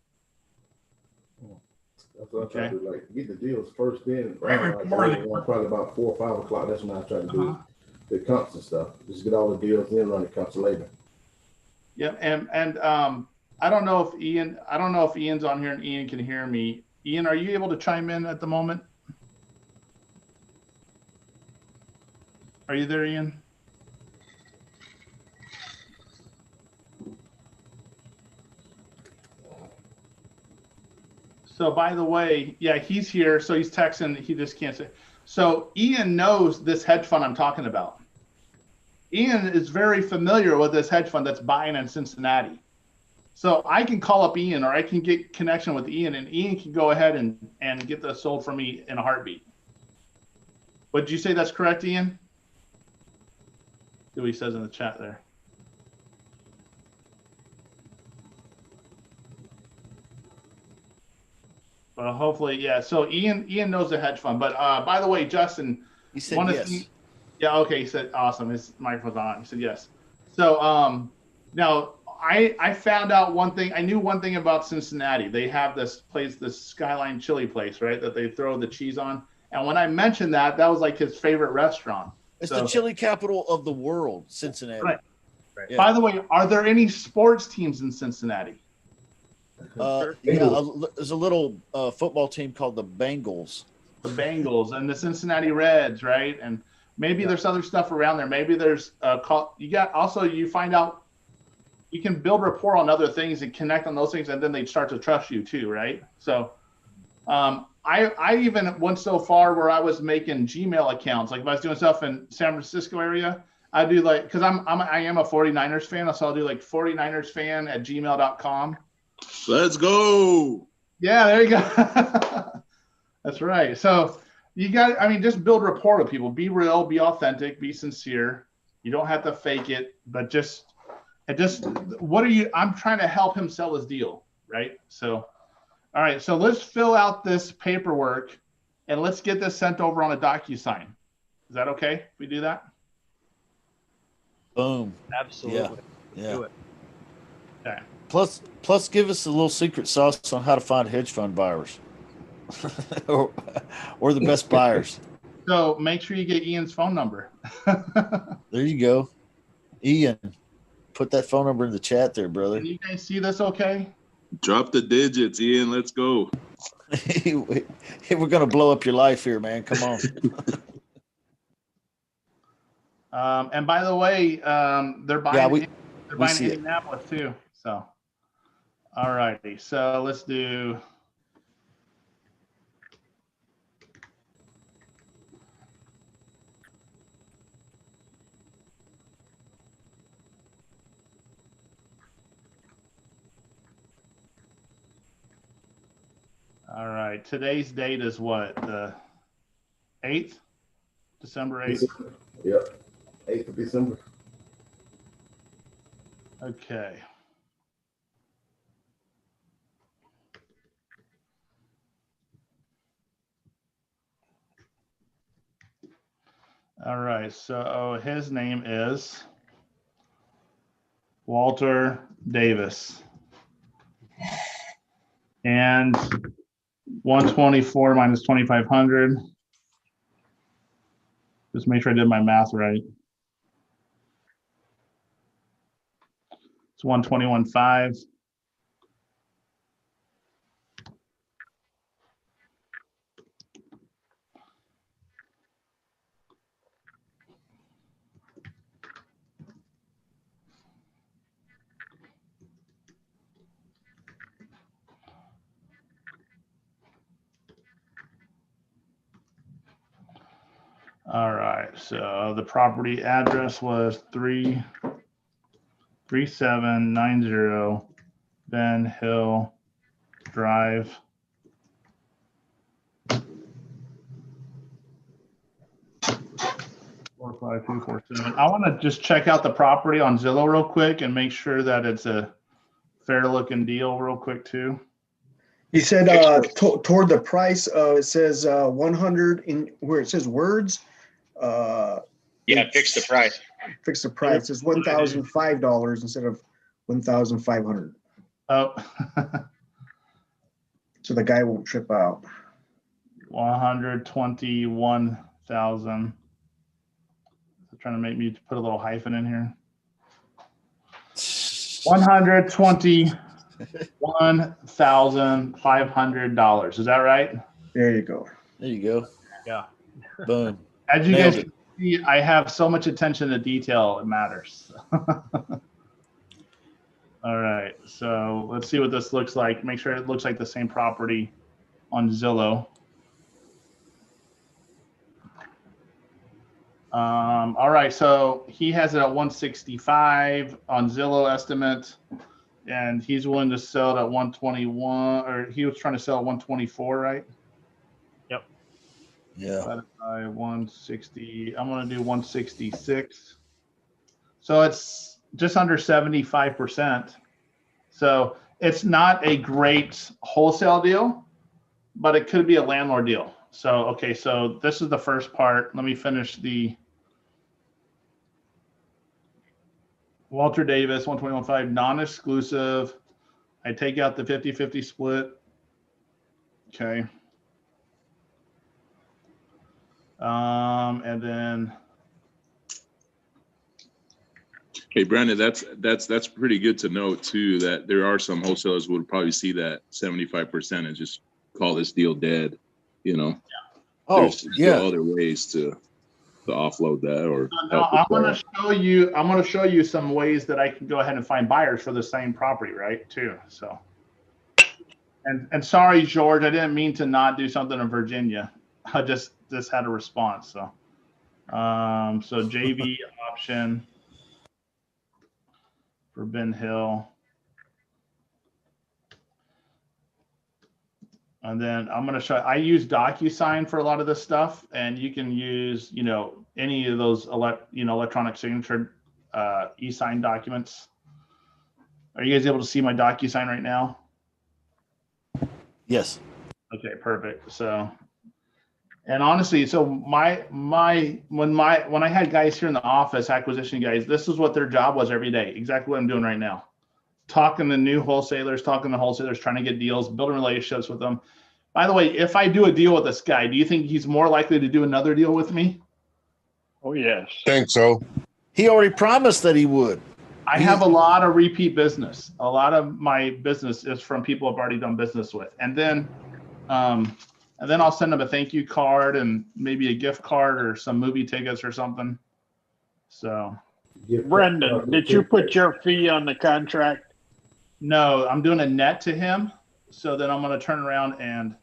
That's what I try to do, like get the deals first in. Right, probably about 4 or 5 o'clock. That's when I try to do the comps and stuff. Just get all the deals in, run the comps later. Yeah, and I don't know if Ian's on here and Ian can hear me. Ian, are you able to chime in at the moment? Are you there, Ian? So by the way, yeah, he's here. So he's texting. He just can't say. So Ian knows this hedge fund I'm talking about. Ian is very familiar with this hedge fund that's buying in Cincinnati. So I can call up Ian, or I can get connection with Ian, and Ian can go ahead and get this sold for me in a heartbeat. Would you say that's correct, Ian? See what he says in the chat there. Well, hopefully, yeah. So Ian knows the hedge fund. But by the way, Justin, he said yes. Yeah, okay. He said awesome. His microphone's on. He said yes. So now I found out one thing. I knew one thing about Cincinnati. They have this place, this Skyline Chili place, right? That they throw the cheese on. And when I mentioned that was like his favorite restaurant. It's the chili capital of the world, Cincinnati. Right. Yeah. By the way, are there any sports teams in Cincinnati? Yeah, there's a little football team called the Bengals. The Bengals and the Cincinnati Reds, right? And maybe there's other stuff around there. Maybe there's you find out you can build rapport on other things and connect on those things, and then they start to trust you too, right? So I even went so far where I was making Gmail accounts. Like if I was doing stuff in San Francisco area, I do like, because I am a 49ers fan, so I'll do like 49ers fan at gmail.com. Let's go. Yeah, there you go. That's right. So you got, I mean, just build rapport with people. Be real, be authentic, be sincere. You don't have to fake it, but I'm trying to help him sell his deal, right? So, all right. So let's fill out this paperwork and let's get this sent over on a DocuSign. Is that okay if we do that? Boom. Absolutely. Yeah. Do it. Okay. Plus, give us a little secret sauce on how to find hedge fund buyers, or the best buyers. So make sure you get Ian's phone number. There you go, Ian. Put that phone number in the chat there, brother. Can you guys see this okay? Drop the digits, Ian. Let's go. We're gonna blow up your life here, man. Come on. And by the way, they're buying. Yeah, they're buying Indianapolis too. So, all righty. So let's do. All right. Today's date is what? The 8th? December 8th? Yep. 8th of December. Okay. All right. So his name is Walter Davis. And 124 minus 2,500. Just make sure I did my math right. It's 121.5. All right, so the property address was 3790 Ben Hill Drive. Four five two four seven. I want to just check out the property on Zillow real quick and make sure that it's a fair looking deal real quick too. He said toward the price, it says 100 in where it says words. Yeah, fix the price. Fix the price. It's $1,005 instead of 1,500. Oh. So the guy won't trip out. 121,000. Trying to make me put a little hyphen in here. $121,500. Is that right? There you go. There you go. Yeah. Boom. As you Nailed guys it. can see, I have so much attention to detail, it matters. All right, so let's see what this looks like. Make sure it looks like the same property on Zillow. All right, so he has it at 165 on Zillow estimate, and he's willing to sell it at 121, or he was trying to sell at 124, right? Yep. Yeah. Divided by 160. I'm going to do 166. So it's just under 75%. So it's not a great wholesale deal, but it could be a landlord deal. So, okay, so this is the first part. Let me finish the Walter Davis, 121.5, non-exclusive. I take out the 50-50 split. Okay. And then. Hey, Brandon, that's pretty good to know too, that there are some wholesalers who would probably see that 75% and just call this deal dead, you know? Yeah. Oh, there's still other ways to offload that or No, I'm going to show you some ways that I can go ahead and find buyers for the same property, right? Too. So, and sorry, George, I didn't mean to not do something in Virginia. I just had a response. So, so JV option for Ben Hill. And then I'm going to show, I use DocuSign for a lot of this stuff, and you can use, any of those, electronic signature e-sign documents. Are you guys able to see my DocuSign right now? Yes. Okay, perfect. So And honestly, so when I had guys here in the office, acquisition guys, this is what their job was every day. Exactly what I'm doing right now. Talking to new wholesalers, trying to get deals, building relationships with them. By the way, if I do a deal with this guy, do you think he's more likely to do another deal with me? Oh, yes. Think so. He already promised that he would. I have a lot of repeat business. A lot of my business is from people I've already done business with. And then I'll send them a thank you card and maybe a gift card or some movie tickets or something. So, Brendan, did you put your fee on the contract? No, I'm doing a net to him. So then I'm going to turn around and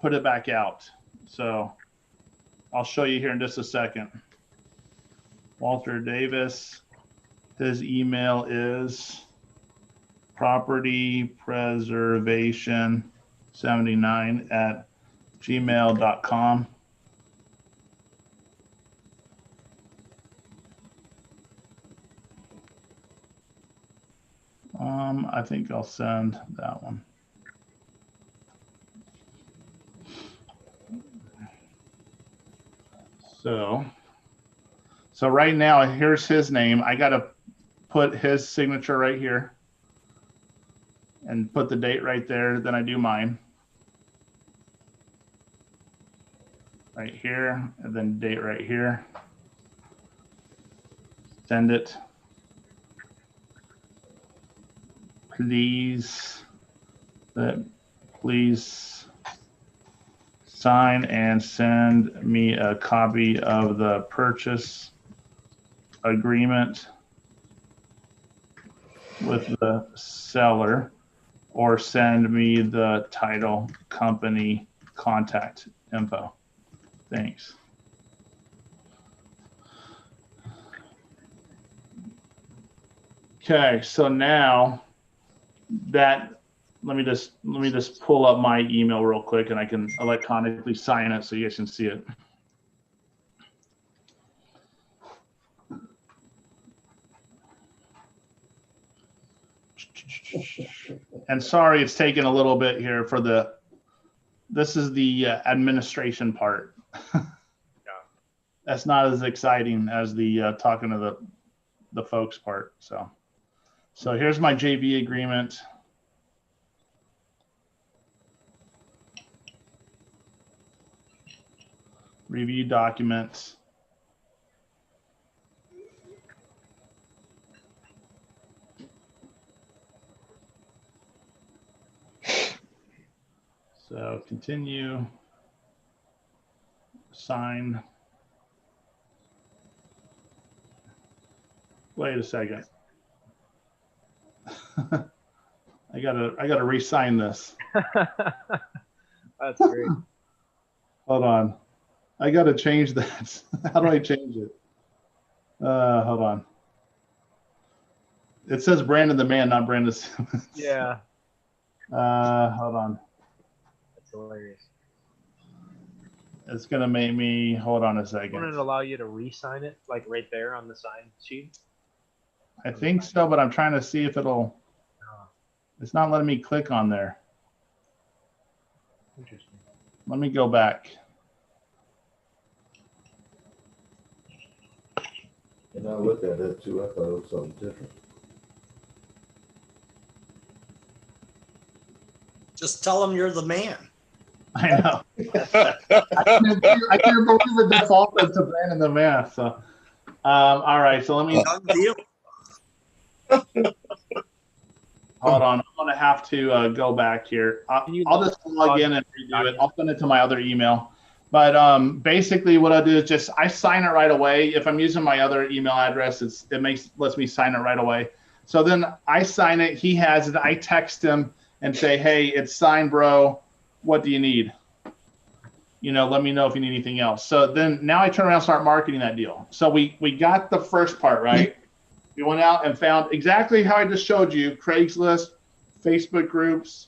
put it back out. So I'll show you here in just a second. Walter Davis, his email is propertypreservation79@gmail.com. I think I'll send that one. So right now, here's his name. I got to put his signature right here and put the date right there. Then I do mine right here, and then date right here. Send it. Please sign and send me a copy of the purchase agreement with the seller, or send me the title company contact info. Thanks. Okay, so now that let me just pull up my email real quick, and I can electronically sign it so you guys can see it. And sorry, it's taking a little bit here for this is the administration part. That's not as exciting as the talking to the folks part. So here's my JV agreement. Review documents. So continue, sign. Wait a second. I gotta re-sign this. That's great. Hold on. I gotta change that. How do I change it? Hold on. It says Brandon the man, not Brandon Simmons. Yeah. Hold on. That's hilarious. It's gonna make me hold on a second. Wouldn't it allow you to re-sign it, like right there on the sign sheet? I think so, but I'm trying to see if it'll. It's not letting me click on there. Interesting. Let me go back. And I looked at it too. I thought it was something different. Just tell them you're the man. I know. I can't believe it defaulted to Brandon the man. So, all right. So let me. Hold on. I'm gonna have to go back here. I'll just log in and redo it. I'll send it to my other email. But basically, what I do is just I sign it right away. If I'm using my other email address, lets me sign it right away. So then I sign it. He has it. I text him and say, "Hey, it's signed, bro. What do you need? Let me know if you need anything else." So then now I turn around and start marketing that deal. So we got the first part right. We went out and found exactly how I just showed you: Craigslist, Facebook groups.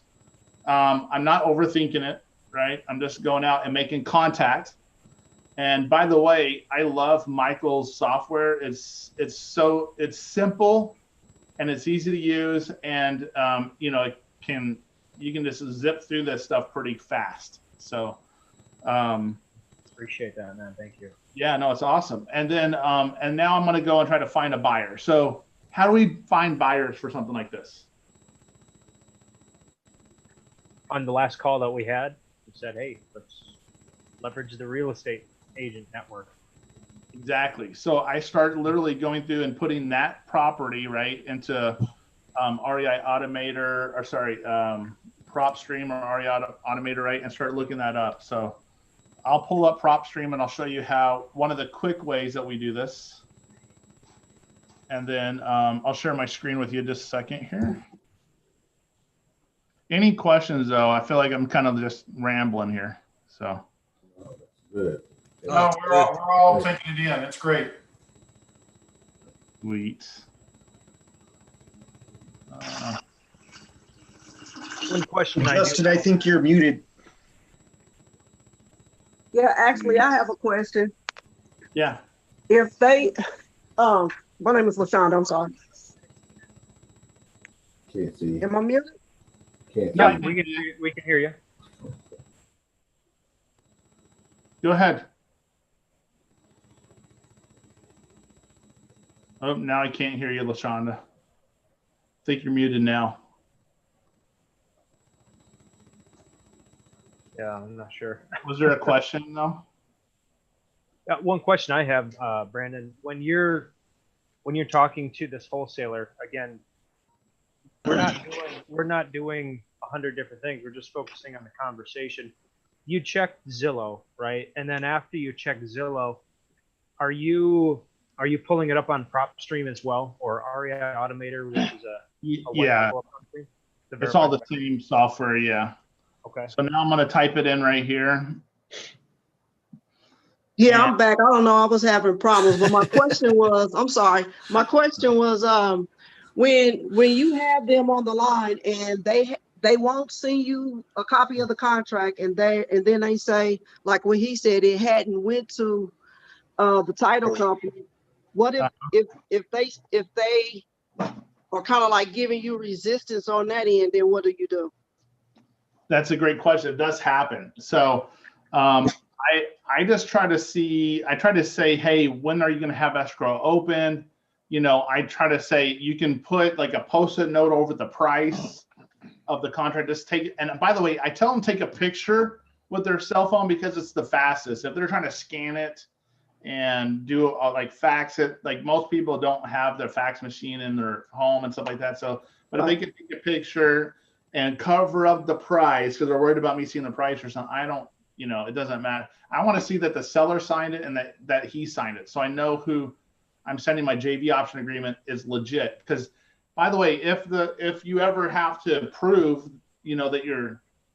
I'm not overthinking it. Right? I'm just going out and making contact. And by the way, I love Michael's software. It's simple and it's easy to use, and you can just zip through this stuff pretty fast. So Appreciate that, man. Thank you. Yeah, no, it's awesome. And then and now I'm going to go and try to find a buyer. So how do we find buyers for something like this? On the last call that we had, we said, hey, let's leverage the real estate agent network. Exactly. So I start literally going through and putting that property right into REI Automator, or sorry, PropStream or REI Automator, right, and start looking that up. So I'll pull up PropStream and I'll show you how one of the quick ways that we do this. And then I'll share my screen with you just a second here. Any questions though? I feel like I'm kind of just rambling here. So. Good. No, we're all taking it in. It's great. Sweet. One question Justin, I think you're muted. Yeah, actually, I have a question. Yeah. If they, my name is LaShonda, I'm sorry. Can't see. Am I muted? Can't Yeah, see. we can hear you. Go ahead. Oh, now I can't hear you, LaShonda. I think you're muted now. Yeah, I'm not sure. Was there a question though? One question I have, Brandon, when you're talking to this wholesaler, again, we're not doing 100 different things. We're just focusing on the conversation. You checked Zillow, right? And then after you check Zillow, are you pulling it up on PropStream as well, or REI Automator, which is a Yeah, company? it's all the same software. Yeah. Okay. So now I'm going to type it in right here. Yeah, I'm back. I don't know. I was having problems, but my question was, I'm sorry. My question was, when you have them on the line and they won't send you a copy of the contract, and then they say, like what he said, it hadn't went to the title company. What if they are kind of like giving you resistance on that end? Then what do you do? That's a great question. It does happen. So I just try to see, I try to say, hey, when are you going to have escrow open? You know, I try to say you can put like a post-it note over the price of the contract. Just take it. And by the way, I tell them take a picture with their cell phone because it's the fastest. If they're trying to scan it and do like fax it, like most people don't have their fax machine in their home and stuff like that. So, but if they can take a picture and cover up the price because they're worried about me seeing the price or something, I don't, you know, it doesn't matter. I want to see that the seller signed it and that he signed it. So I know who I'm sending my JV option agreement is legit. Because by the way, if you ever have to prove, you know, that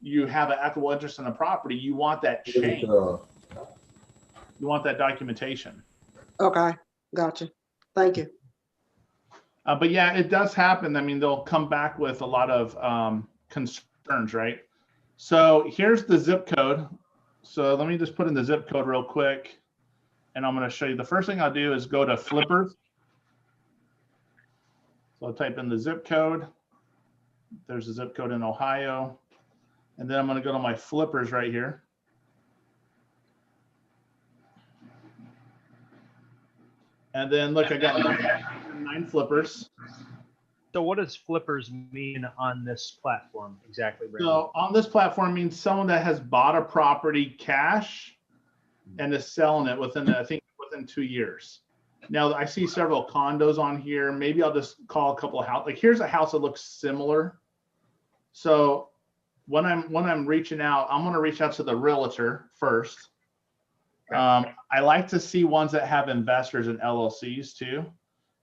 you have an equitable interest in the property, you want that chain. You want that documentation. Okay, gotcha. Thank you. But yeah, it does happen. I mean, they'll come back with a lot of concerns, right? So here's the zip code. So let me just put in the zip code real quick. And I'm going to show you. The first thing I'll do is go to Flippers. So I'll type in the zip code. There's a zip code in Ohio. And then I'm going to go to my Flippers right here. And then look, I got 9 flippers. So what does flippers mean on this platform exactly, Brandon? So on this platform means someone that has bought a property cash and is selling it within, I think, within 2 years. Now I see several condos on here. Maybe I'll just call a couple of houses. Like here's a house that looks similar. So when I'm reaching out, I'm going to reach out to the realtor first. I like to see ones that have investors and LLCs too,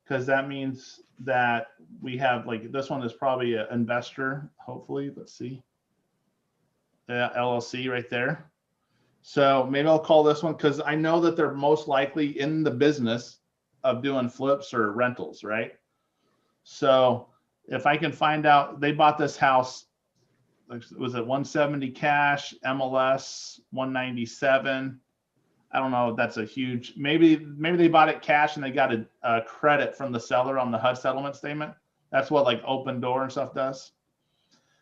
because that means that we have, like, this one is probably an investor, hopefully. Let's see. The LLC right there. So maybe I'll call this one because I know that they're most likely in the business of doing flips or rentals, right? So if I can find out, they bought this house, was it 170 cash, MLS 197. I don't know. That's a huge, maybe they bought it cash and they got a credit from the seller on the HUD settlement statement. That's what like Open Door and stuff does.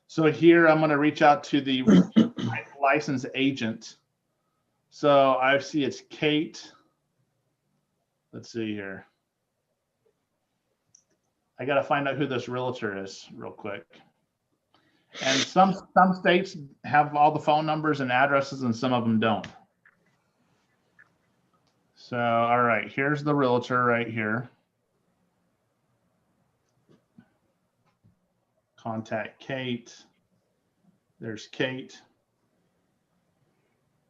So here I'm going to reach out to the licensed agent So I see it's Kate. Let's see here. I got to find out who this realtor is real quick. And some states have all the phone numbers and addresses, and some of them don't. So, all right, here's the realtor right here. Contact Kate. There's Kate.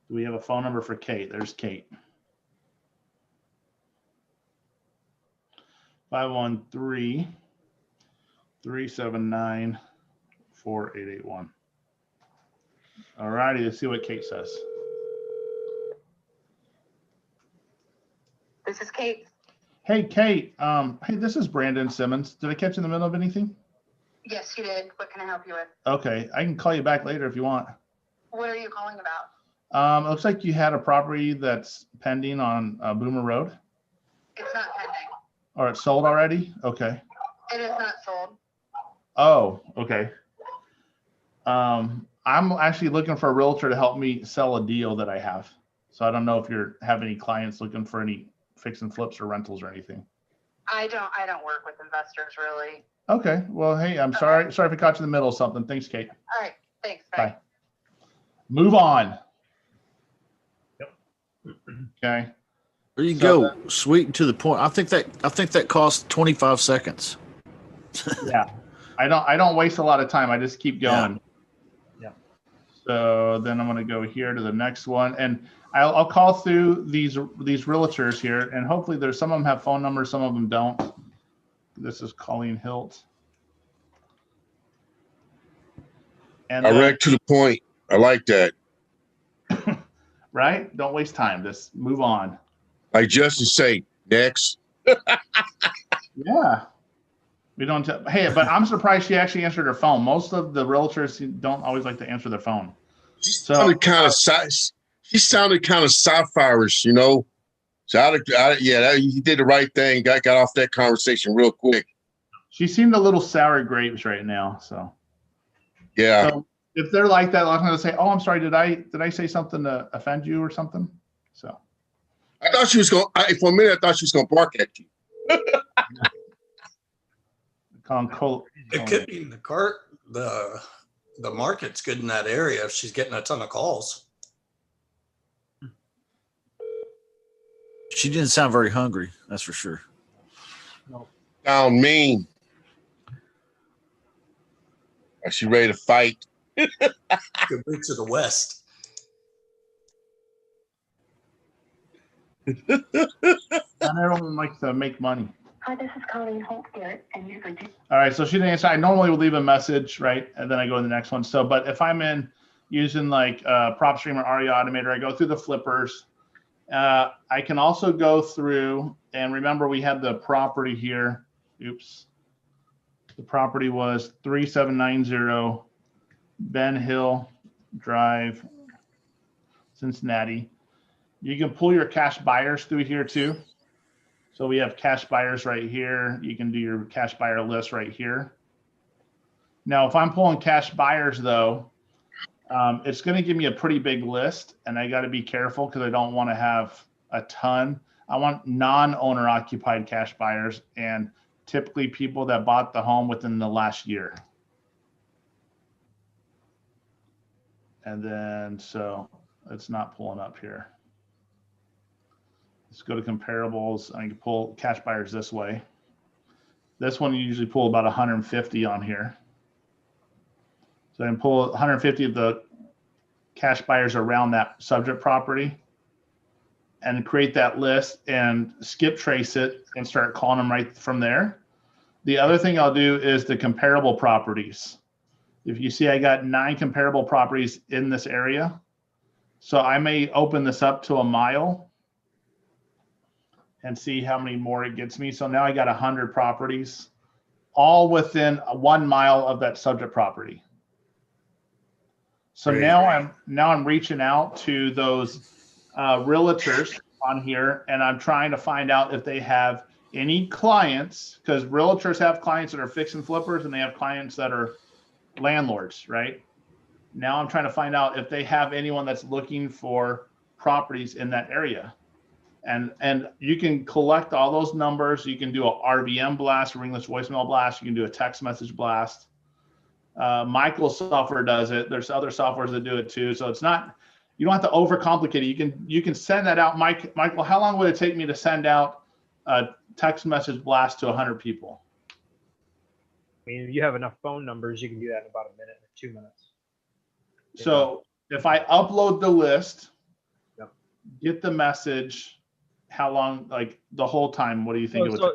Do we have a phone number for Kate? There's Kate. 513-379-4881. All righty, let's see what Kate says. This is Kate. Hey, Kate. Hey, this is Brandon Simmons. Did I catch you in the middle of anything? Yes, you did. What can I help you with? Okay, I can call you back later if you want. What are you calling about? It looks like you had a property that's pending on Boomer Road. It's not pending. Or it's sold already? Okay. It is not sold. Oh, okay. I'm actually looking for a realtor to help me sell a deal that I have. So I don't know if you have any clients looking for any fix and flips or rentals or anything. I don't work with investors really. Okay. Well, hey, I'm sorry if I caught you in the middle of something. Thanks, Kate. All right. Thanks. Bye. Move on. Yep. Okay. There you go. Sweet and to the point. I think that cost 25 seconds. Yeah. I don't waste a lot of time. I just keep going. Yeah. So then I'm going to go here to the next one, and I'll call through these realtors here, and hopefully there's some of them have phone numbers, some of them don't. This is Colleen Hilt. And Direct to the point. I like that. Right? Don't waste time. Just move on. Like Justin say, next. Yeah. We don't. Hey, but I'm surprised she actually answered her phone. Most of the realtors don't always like to answer their phone. She sounded kind of sci-fi-ish, you know. So he did the right thing. Got off that conversation real quick. She seemed a little sour grapes right now. So yeah. So if they're like that, I'm going to say, "Oh, I'm sorry. Did I say something to offend you or something?" So I thought she was going. For a minute, I thought she was going to bark at you. It could be the cart. The market's good in that area if she's getting a ton of calls. She didn't sound very hungry, that's for sure. No. Sound mean. Is she ready to fight? Good boots of the West. Not everyone likes to make money. Hi, this is Colleen Holt Garrett, and you're going to. All right, so she didn't answer. I normally would leave a message, right, and then I go to the next one. So, but if I'm in using like PropStream or ARIA Automator, I go through the flippers. I can also go through, and remember we had the property here. Oops. The property was 3790 Ben Hill Drive, Cincinnati. You can pull your cash buyers through here too. So we have cash buyers right here. You can do your cash buyer list right here. Now, if I'm pulling cash buyers though, it's going to give me a pretty big list, and I got to be careful because I don't want to have a ton. I want non-owner occupied cash buyers, and typically people that bought the home within the last year. And then, so it's not pulling up here. Let's go to comparables. I can pull cash buyers this way. This one you usually pull about 150 on here. So I can pull 150 of the cash buyers around that subject property and create that list and skip trace it and start calling them right from there. The other thing I'll do is the comparable properties. If you see, I got 9 comparable properties in this area. So I may open this up to a mile and see how many more it gets me. So now I got 100 properties, all within 1 mile of that subject property. So now I'm reaching out to those realtors on here, and I'm trying to find out if they have any clients, because realtors have clients that are fix and flippers, and they have clients that are landlords, right? Now I'm trying to find out if they have anyone that's looking for properties in that area. And you can collect all those numbers. You can do a RVM blast, a ringless voicemail blast. You can do a text message blast. Michael's software does it. There's other softwares that do it too. So it's not, you don't have to overcomplicate it. You can send that out. Michael, how long would it take me to send out a text message blast to 100 people? I mean, if you have enough phone numbers, you can do that in about a minute or 2 minutes. So if I upload the list, get the message, how long, like the whole time, what do you think it would take?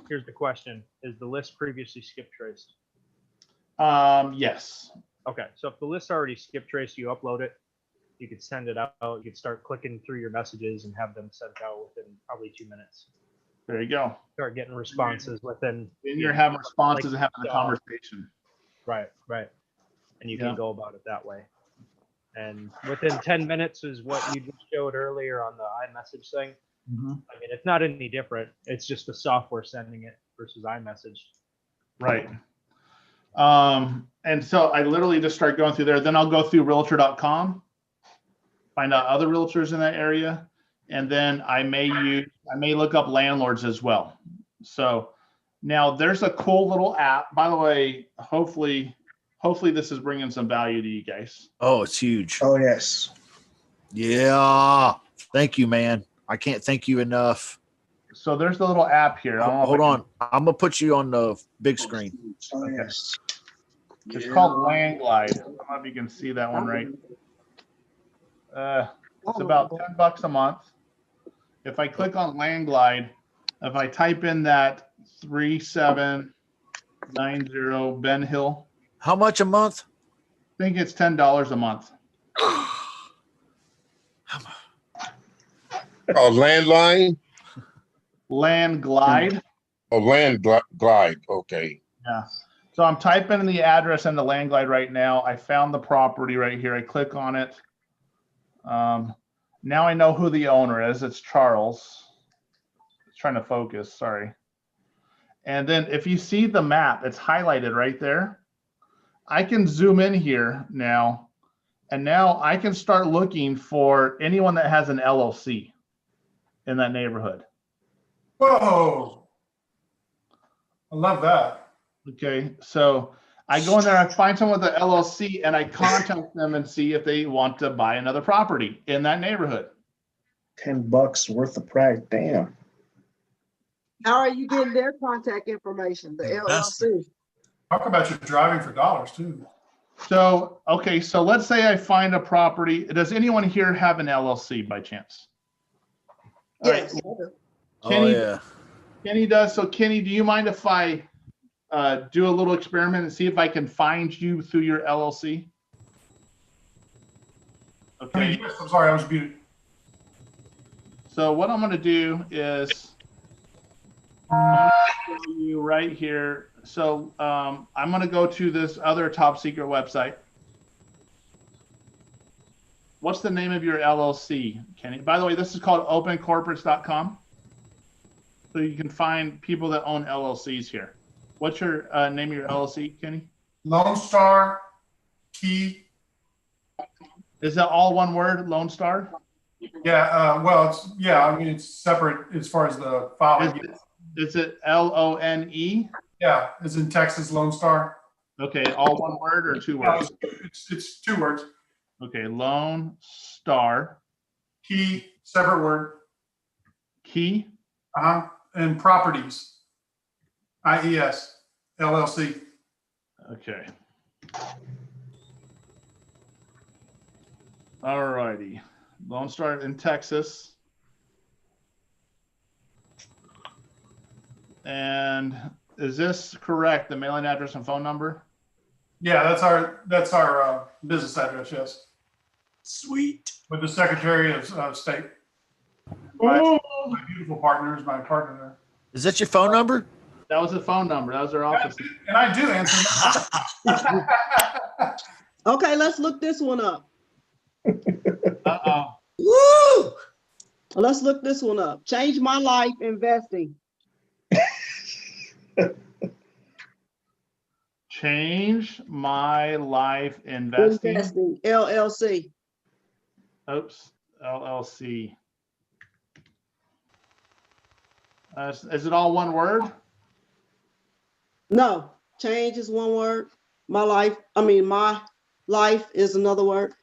Here's the question. Is the list previously skip traced? Yes. Okay, so if the list's already skip traced, you upload it, you could send it out, you could start clicking through your messages and have them sent out within probably 2 minutes. There you go. Start getting responses within. Then you're having responses and having a conversation. Right. And you can go about it that way. And within 10 minutes is what you just showed earlier on the iMessage thing. Mm-hmm. I mean, it's not any different. It's just the software sending it versus iMessage. Right. And so I literally just start going through there. Then I'll go through realtor.com, find out other realtors in that area. And then I may look up landlords as well. So now there's a cool little app. By the way, hopefully this is bringing some value to you guys. Oh, it's huge. Oh, yes. Yeah. Thank you, man. I can't thank you enough. So there's the little app here. Hold on. I'm going to put you on the big screen. Oh, yes. It's called Land Glide. I don't know if you can see that one right. It's about $10 a month. If I click on Land Glide, if I type in that 3790 Ben Hill. How much a month? I think it's $10 a month. Oh, landline? Land Glide. Oh, land glide. Okay. Yeah. So I'm typing in the address and the Land Glide right now. I found the property right here. I click on it. Now I know who the owner is. It's Charles. It's trying to focus. Sorry. And then if you see the map, it's highlighted right there. I can zoom in here now. And now I can start looking for anyone that has an LLC in that neighborhood. Whoa. I love that. Okay, so I go in there, I find someone with an LLC, and I contact them and see if they want to buy another property in that neighborhood. $10 worth of price. Damn. How are you getting their contact information? The LLC. Talk about you driving for dollars too. So, okay, so let's say I find a property. Does anyone here have an LLC by chance? Yes. Kenny, oh, yeah. Kenny does. So, Kenny, do you mind if I do a little experiment and see if I can find you through your LLC? Okay. I mean, yes, I'm sorry, I was muted. So what I'm going to do is I'm going to show you right here. So I'm going to go to this other top secret website. What's the name of your LLC, Kenny? By the way, this is called opencorporates.com. So you can find people that own LLCs here. What's your name of your LLC, Kenny? Lone Star Key. Is that all one word, Lone Star? Yeah, well, I mean, it's separate as far as the file. Is it LONE? Yeah, it's in Texas, Lone Star. Okay, all one word or two words? It's 2 words. Okay, Lone Star. Key, separate word. Key? And properties. IES, LLC. Okay. All righty. Lone Star in Texas. And is this correct, the mailing address and phone number? Yeah, that's our business address, yes. Sweet. With the Secretary of State. My beautiful partner is my partner there. Is that your phone number? That was the phone number. That was their office. And I do answer. Okay, let's look this one up. Uh-oh. Woo! Let's look this one up. Change my life investing. Change my life investing. LLC. Oops, LLC. Is it all one word? No, change is one word. My life is another word.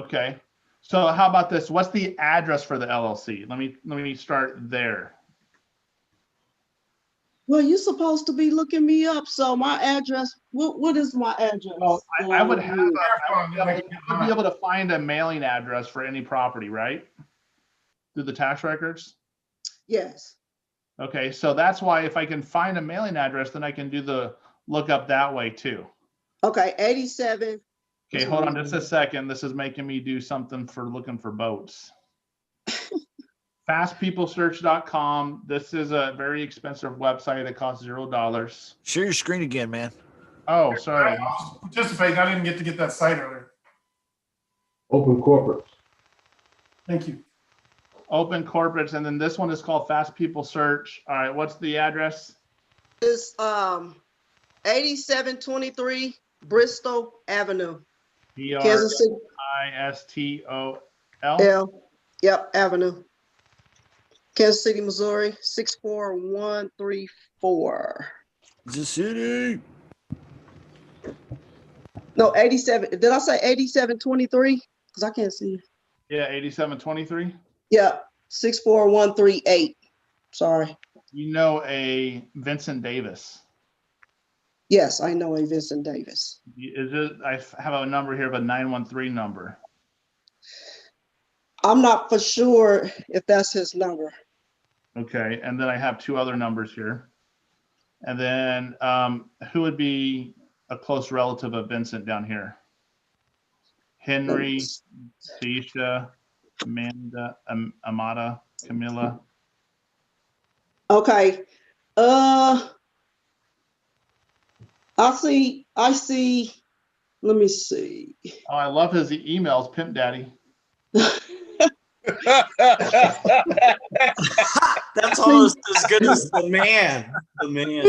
Okay. So how about this? What's the address for the LLC? Let me start there. Well, you're supposed to be looking me up. So my address, what is my address? Well, I would be able to find a mailing address for any property, right? Through the tax records? Yes. Okay, so that's why if I can find a mailing address, then I can do the lookup that way too. Okay, 87. Okay, hold on just a second. This is making me do something for looking for boats. Fastpeoplesearch.com. This is a very expensive website that costs $0. Share your screen again, man. Oh, sorry. I was participating. I didn't get to get that site earlier. Open corporates. Thank you. Open corporates, and then this one is called Fast People Search. All right, what's the address? It's 8723 Bristol Avenue. Kansas City. Bristol. Yep, Avenue. Kansas City, Missouri, 64134. Kansas City. No, 87. Did I say 8723? Because I can't see. Yeah, 8723. Yeah, 64138. Sorry. You know a Vincent Davis. Yes, I know a Vincent Davis. Is it? I have a number here of a 913 number. I'm not for sure if that's his number. Okay, and then I have two other numbers here. And then who would be a close relative of Vincent down here? Henry, Tisha, Amanda, Amada, Camilla. Okay. I see. Let me see. Oh, I love his emails, Pimp Daddy. That's almost as good as the man. The man.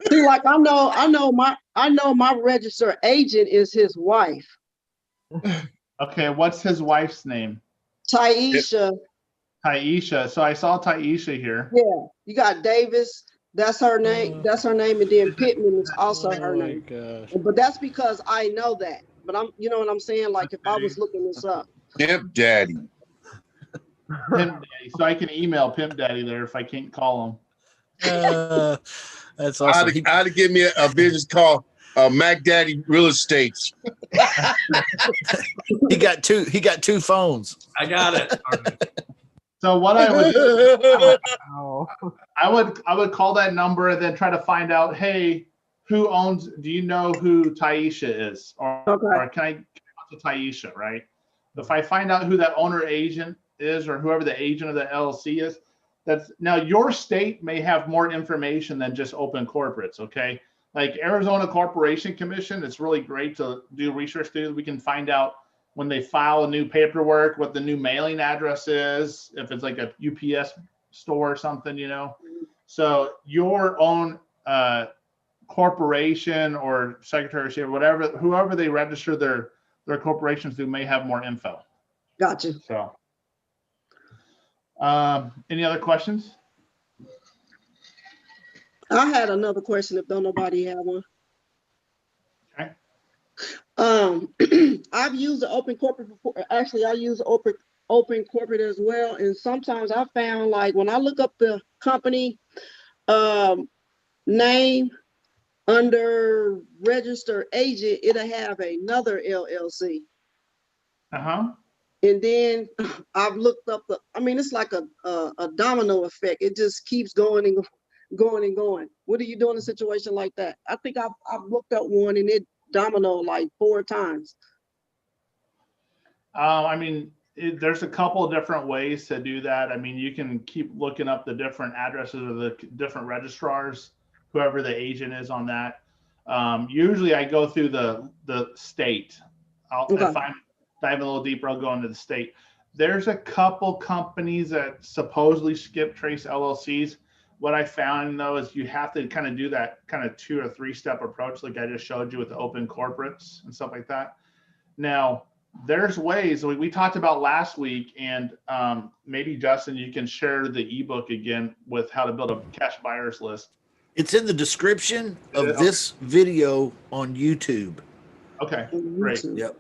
See, like I know my registered agent is his wife. Okay, what's his wife's name? Taisha. Taisha. So I saw Taisha here. Yeah, you got Davis. That's her name. That's her name, and then Pittman is also her name. Gosh. But that's because I know that. But you know what I'm saying? Like if I was looking this up. Pimp Daddy. Pimp Daddy. So I can email Pimp Daddy there if I can't call him. That's I awesome. had to give me a business called Mac Daddy Real Estate. He got two phones. I got it. So what I would do, I would call that number and then try to find out, hey, do you know who Taisha is? Or can I talk to Taisha, right? If I find out who that owner agent is or whoever the agent of the LLC is, now your state may have more information than just open corporates, okay? Like Arizona Corporation Commission, it's really great to do research through. We can find out when they file a new paperwork, what the new mailing address is, if it's like a UPS store or something, you know. So your own corporation or secretaryship, whatever, whoever they register their corporations to may have more info. Gotcha. So, any other questions? I had another question if don't nobody have one. Okay. I've used the open corporate before. Actually, I use open corporate as well. And sometimes I found like when I look up the company name under registered agent, it'll have another LLC. And then I've looked up it's like a domino effect. It just keeps going and going. What do you do in a situation like that? I think I've looked up one and it domino like 4 times. There's a couple of different ways to do that. I mean, you can keep looking up the different addresses of the different registrars, whoever the agent is on that. Usually I go through the state. If I'm diving a little deeper, I'll go into the state. There's a couple companies that supposedly skip trace LLCs. What I found though is you have to kind of do that kind of 2 or 3 step approach, like I just showed you with the open corporates and stuff like that. Now, there's ways we talked about last week, and maybe Justin, you can share the ebook again with how to build a cash buyers list. It's in the description of this video on YouTube. Okay, great. Yep.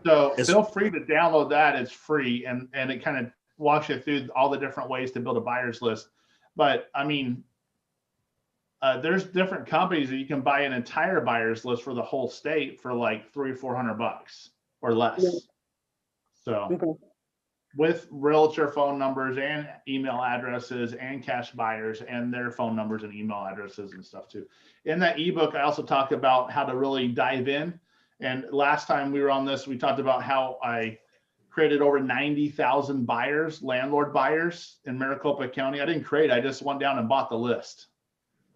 So feel free to download that. It's free, and it kind of walks you through all the different ways to build a buyers list. But I mean, there's different companies that you can buy an entire buyers list for the whole state for like $300 or $400 or less. Yeah. So with realtor phone numbers and email addresses and cash buyers and their phone numbers and email addresses and stuff too. In that ebook, I also talk about how to really dive in. And last time we were on this, we talked about how I created over 90,000 buyers, landlord buyers in Maricopa County. I didn't create, I just went down and bought the list,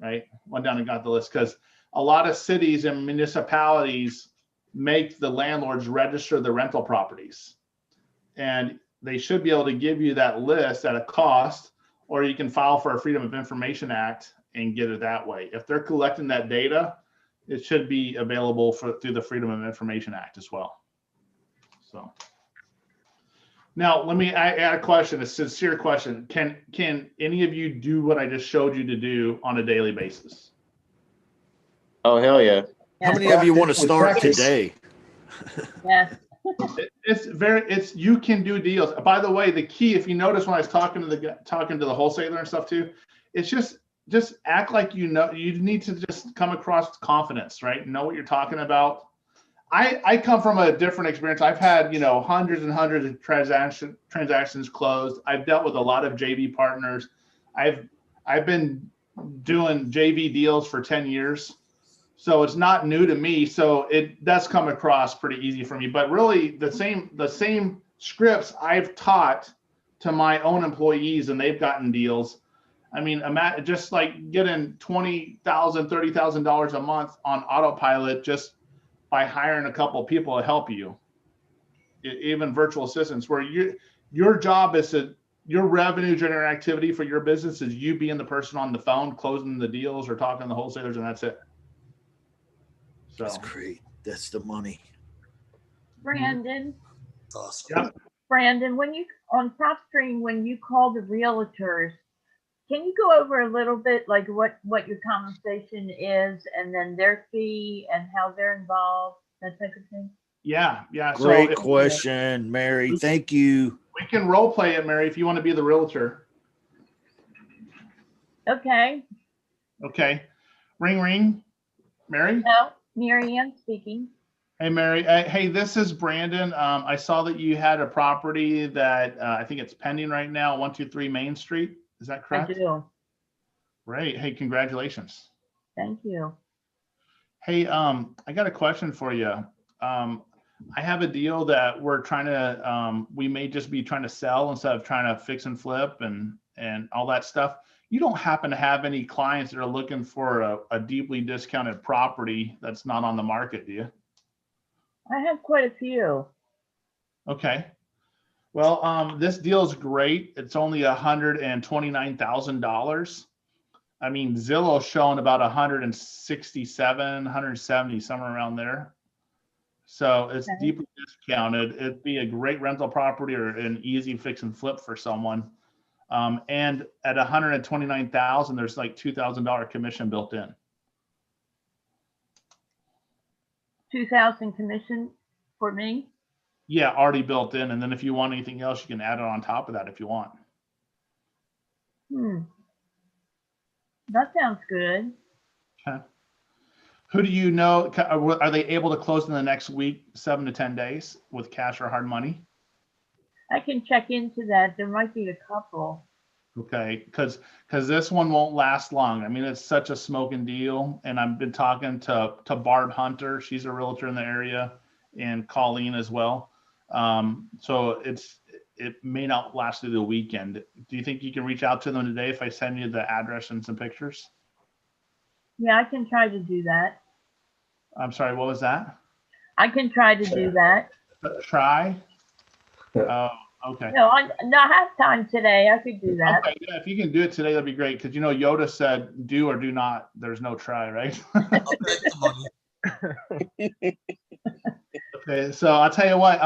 right? Went down and got the list because a lot of cities and municipalities make the landlords register the rental properties. And they should be able to give you that list at a cost, or you can file for a Freedom of Information Act and get it that way. If they're collecting that data, it should be available through the Freedom of Information Act as well. So now let me add a question, a sincere question. Can any of you do what I just showed you to do on a daily basis? Oh, hell yeah. How many of you want to start today? Yeah. You can do deals. By the way, the key, if you notice when I was talking to the wholesaler and stuff too, it's just act like you know. You need to just come across confidence, right? Know what you're talking about. I come from a different experience. I've had, hundreds and hundreds of transactions closed. I've dealt with a lot of JV partners. I've been doing JV deals for 10 years. So it's not new to me. So it does come across pretty easy for me. But really the same scripts I've taught to my own employees, and they've gotten deals. I mean, just like getting $20,000, $30,000 a month on autopilot just by hiring a couple of people to help you, even virtual assistants, where your job is your revenue generating activity for your business is you being the person on the phone closing the deals or talking to the wholesalers, and that's it. So. That's great. That's the money. Brandon. Awesome. Yep. Brandon, when you on PropStream, when you call the realtors, can you go over a little bit like what your compensation is, and then their fee and how they're involved, that type of thing? Yeah. Great question, Mary. Thank you. We can role play it, Mary, if you want to be the realtor. Okay. Okay. Ring, ring. Mary? No, Mary Ann speaking. Hey, Mary. Hey, this is Brandon. I saw that you had a property that I think it's pending right now, 123 Main Street. Is that correct? I do. Great. Hey, congratulations. Thank you. Hey, I got a question for you. I have a deal that we're trying to, we may just be trying to sell instead of trying to fix and flip and all that stuff. You don't happen to have any clients that are looking for a deeply discounted property that's not on the market, do you? I have quite a few. Okay. Well, this deal is great. It's only $129,000. I mean, Zillow's showing about 167, 170, somewhere around there. So it's deeply discounted. It'd be a great rental property or an easy fix and flip for someone. And at 129,000, there's like $2,000 commission built in. 2,000 commission for me? Yeah, already built in. And then if you want anything else, you can add it on top of that if you want. That sounds good. Okay. Who do you know? Are they able to close in the next week, 7 to 10 days with cash or hard money? I can check into that. There might be a couple. Okay, because this one won't last long. I mean, it's such a smoking deal. And I've been talking to Barb Hunter. She's a realtor in the area, and Colleen as well. So it may not last through the weekend. Do you think you can reach out to them today if I send you the address and some pictures? Yeah, I can try to do that. I'm sorry, what was that? I can try to do that. Try? Oh, okay. No, I have time today. I could do that. Okay, yeah, if you can do it today, that'd be great. Because Yoda said do or do not. There's no try, right? I'll take the money. Okay, so I'll tell you what,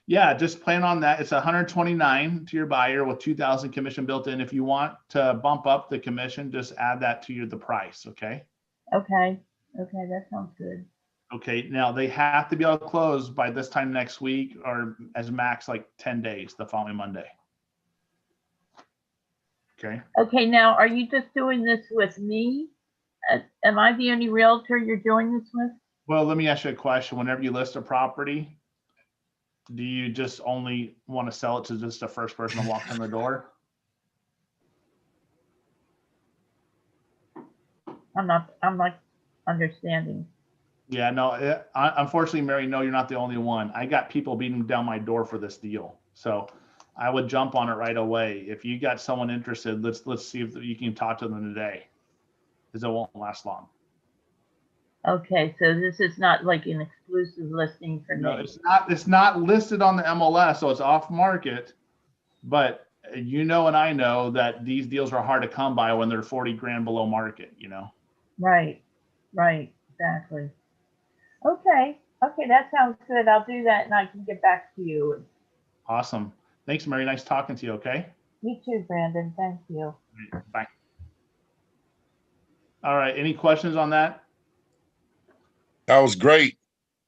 yeah, just plan on that. It's 129 to your buyer with 2,000 commission built in. If you want to bump up the commission, just add that to the price, okay? Okay. Okay, that sounds good. Okay, now they have to be able to close by this time next week or as max like 10 days, the following Monday. Okay. Okay, now are you just doing this with me? Am I the only realtor you're doing this with? Well, let me ask you a question. Whenever you list a property, do you just only want to sell it to just the first person that walks in the door? I'm not understanding. Yeah, no, unfortunately, Mary, no, you're not the only one. I got people beating down my door for this deal. So I would jump on it right away. If you got someone interested, let's see if you can talk to them today, because it won't last long. Okay, so this is not like an exclusive listing for No, me. it's not listed on the MLS, so it's off market. But you know, and I know that these deals are hard to come by when they're 40 grand below market, you know? Right, right, exactly. Okay, okay, that sounds good. I'll do that and I can get back to you. Awesome. Thanks, Mary. Nice talking to you, okay? You too, Brandon. Thank you. Bye. All right, any questions on that? That was great.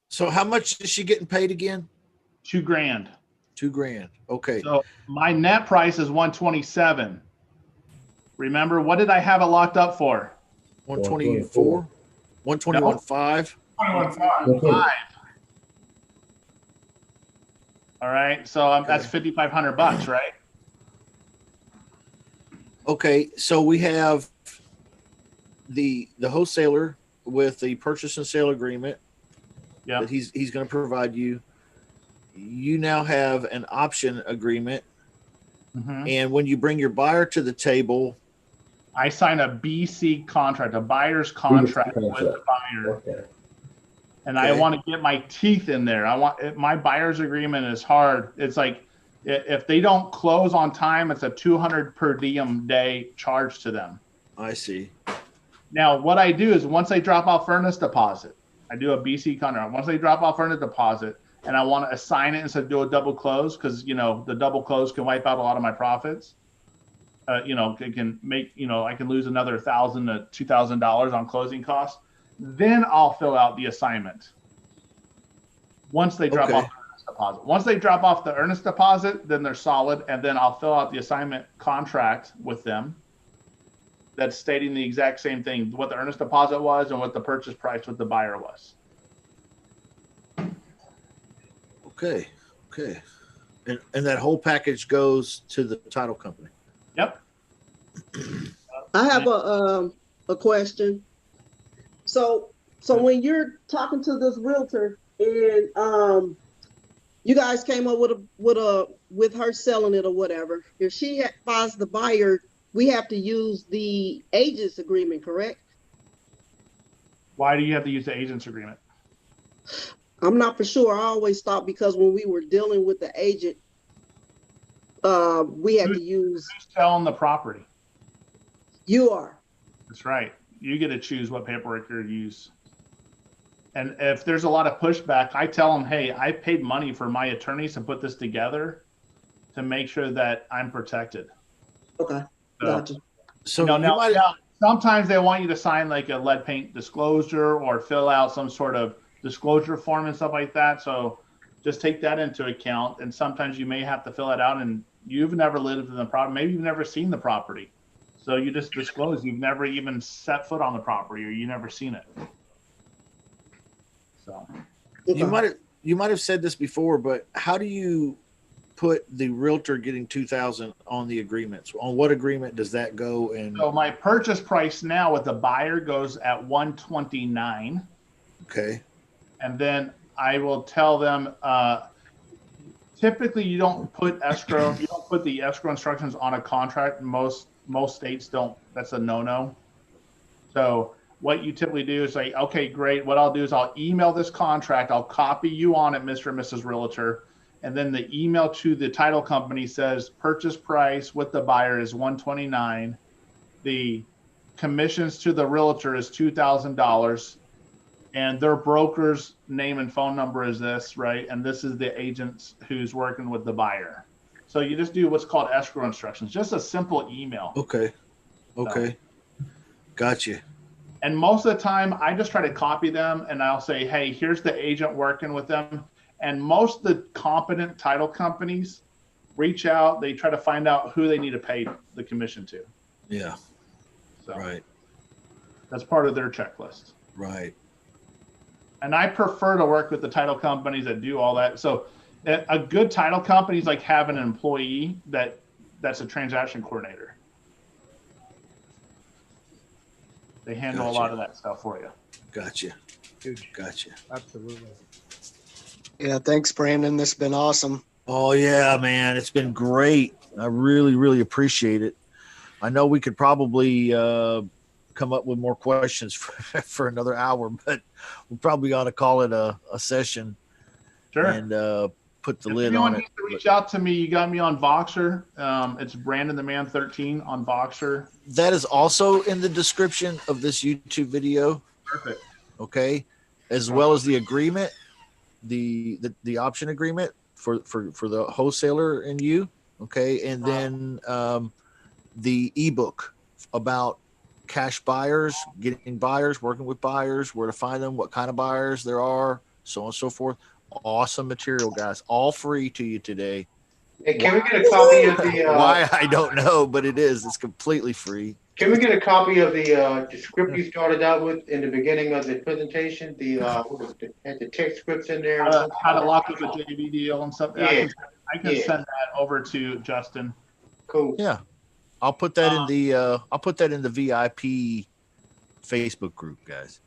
So how much is she getting paid again? $2 grand. $2 grand. Okay. So my net price is 127. Remember, what did I have it locked up for? 124. 121.5. 21.5. All right, so that's $5,500, right? Okay, so we have the wholesaler with the purchase and sale agreement that he's going to provide you. You now have an option agreement, and when you bring your buyer to the table, I sign a BC contract, a buyer's contract with the buyer. Okay. And I want to get my teeth in there. My buyer's agreement is hard. It's like if they don't close on time, it's a 200 per diem day charge to them. I see. Now, what I do is once they drop off earnest deposit, I do a BC contract. Once they drop off earnest deposit, and I want to assign it instead of do a double close, because the double close can wipe out a lot of my profits. It can make I can lose another $1,000 to $2,000 on closing costs. Then I'll fill out the assignment. Once they drop off the earnest deposit. Once they drop off the earnest deposit, then they're solid, and then I'll fill out the assignment contract with them. That's stating the exact same thing, what the earnest deposit was and what the purchase price with the buyer was. Okay. And that whole package goes to the title company. Yep. I have a question. So when you're talking to this realtor and you guys came up with her selling it or whatever, if she finds the buyer, we have to use the agent's agreement, correct? Why do you have to use the agent's agreement? I'm not for sure. I always thought because when we were dealing with the agent, we had to use. Who's selling the property? You are. That's right. You get to choose what paperwork you use. And if there's a lot of pushback, I tell them, hey, I paid money for my attorneys to put this together to make sure that I'm protected. Okay. Gotcha. So now, sometimes they want you to sign like a lead paint disclosure or fill out some sort of disclosure form and stuff like that. So just take that into account. And sometimes you may have to fill it out and you've never lived in the property. Maybe you've never seen the property. So you just disclose you've never even set foot on the property or you never seen it. So you might have said this before, but how do you put the realtor getting 2,000 on the agreements? On what agreement does that go? And so my purchase price now with the buyer goes at 129. Okay. And then I will tell them, typically you don't put escrow, you don't put the escrow instructions on a contract. Most states don't. That's a no-no. So what you typically do is say, okay, great. What I'll do is I'll email this contract. I'll copy you on it, Mr. and Mrs. Realtor. And then the email to the title company says purchase price with the buyer is $129. The commissions to the realtor is $2,000. and their broker's name and phone number is this, right? And this is the agent who's working with the buyer. So you just do what's called escrow instructions, just a simple email. Okay. Okay. Gotcha. And most of the time, I just try to copy them, and I'll say, hey, here's the agent working with them. And most of the competent title companies reach out. They try to find out who they need to pay the commission to. Yeah. So right. That's part of their checklist. Right. And I prefer to work with the title companies that do all that. So a good title company is like having an employee that's a transaction coordinator. They handle a lot of that stuff for you. Gotcha. Huge. Gotcha. Absolutely. Yeah, thanks, Brandon. This has been awesome. Oh yeah, man, it's been great. I really, really appreciate it. I know we could probably come up with more questions for another hour, but we probably ought to call it a session. Sure. And put the If lid anyone on it. needs to reach out to me, you got me on Voxer. It's Brandon the Man 13 on Voxer. That is also in the description of this YouTube video. Perfect. Okay, as well as the agreement, the option agreement for the wholesaler and you. Okay, and then the ebook about cash buyers, getting buyers, working with buyers, where to find them, what kind of buyers there are, so on and so forth. Awesome material, guys. All free to you today. Hey, can we get a copy of the? Why I don't know, but it is. It's completely free. Can we get a copy of the script you started out with in the beginning of the presentation? The what was it? Had the text scripts in there. How to lock up a JV deal and stuff. Yeah. I can send that over to Justin. Cool. Yeah, I'll put that in the VIP Facebook group, guys.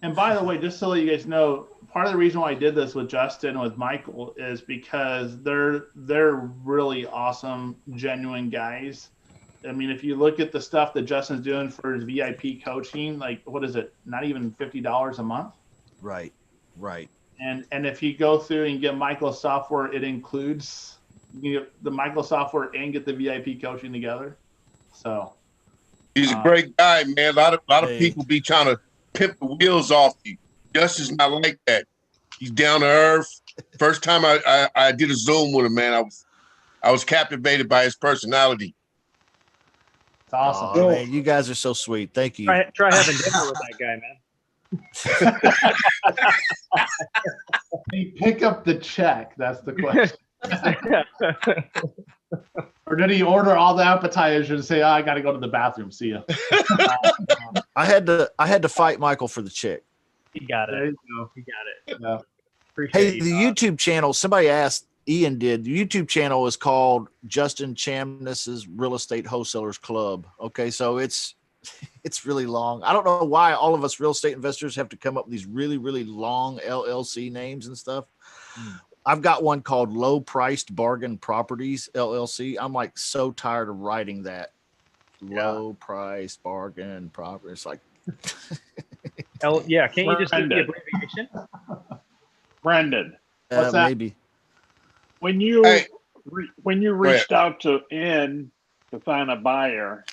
And by the way, just to let you guys know, part of the reason why I did this with Justin and with Michael is because they're really awesome, genuine guys. I mean, if you look at the stuff that Justin's doing for his VIP coaching, like what is it? Not even $50 a month. Right. Right. And if you go through and get Michael's software, it includes the Michael software and get the VIP coaching together. So he's a great guy, man. A lot of people be trying to pimp the wheels off you. Justin's not like that. He's down to earth. First time I did a Zoom with him, man, I was captivated by his personality. It's awesome. Oh, man, you guys are so sweet. Thank you. Try having dinner with that guy, man. Did he pick up the check? That's the question. Or did he order all the appetizers and say, I got to go to the bathroom. See ya. I had to fight Michael for the check. He got it. There you go. He got it. Yeah. Hey, the YouTube channel, somebody asked, Ian did, the YouTube channel is called Justin Chamness's Real Estate Wholesalers Club. Okay, so it's really long. I don't know why all of us real estate investors have to come up with these really, really long LLC names and stuff. I've got one called Low Priced Bargain Properties LLC. I'm like so tired of writing that. Low Priced Bargain Property. It's like yeah, can't you just give the abbreviation? Brendan, what's that? Maybe. When you reached out to N to find a buyer,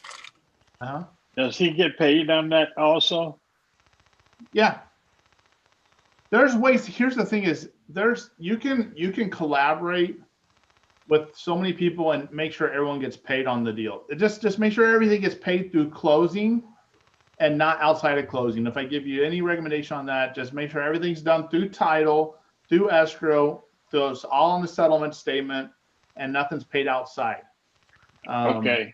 does he get paid on that also? Yeah. There's ways. Here's the thing: is you can collaborate with so many people and make sure everyone gets paid on the deal. Just make sure everything gets paid through closing and not outside of closing. If I give you any recommendation on that, just make sure everything's done through title, through escrow, those all on the settlement statement, and nothing's paid outside. Okay.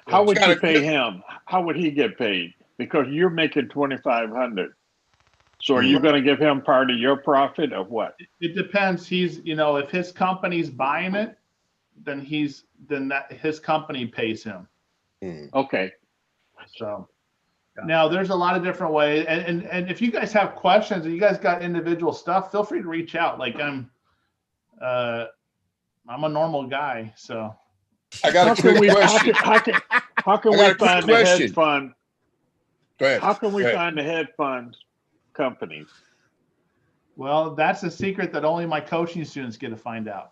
How would you pay him? How would he get paid? Because you're making $2,500. So are you going to give him part of your profit or what? It depends. He's, if his company's buying it, then his company pays him. Okay. So now there's a lot of different ways. And if you guys have questions and you guys got individual stuff, feel free to reach out. Like I'm a normal guy, so. I got a quick question. How can we find the hedge fund? Go ahead. How can we find the hedge fund companies? Well, that's a secret that only my coaching students get to find out.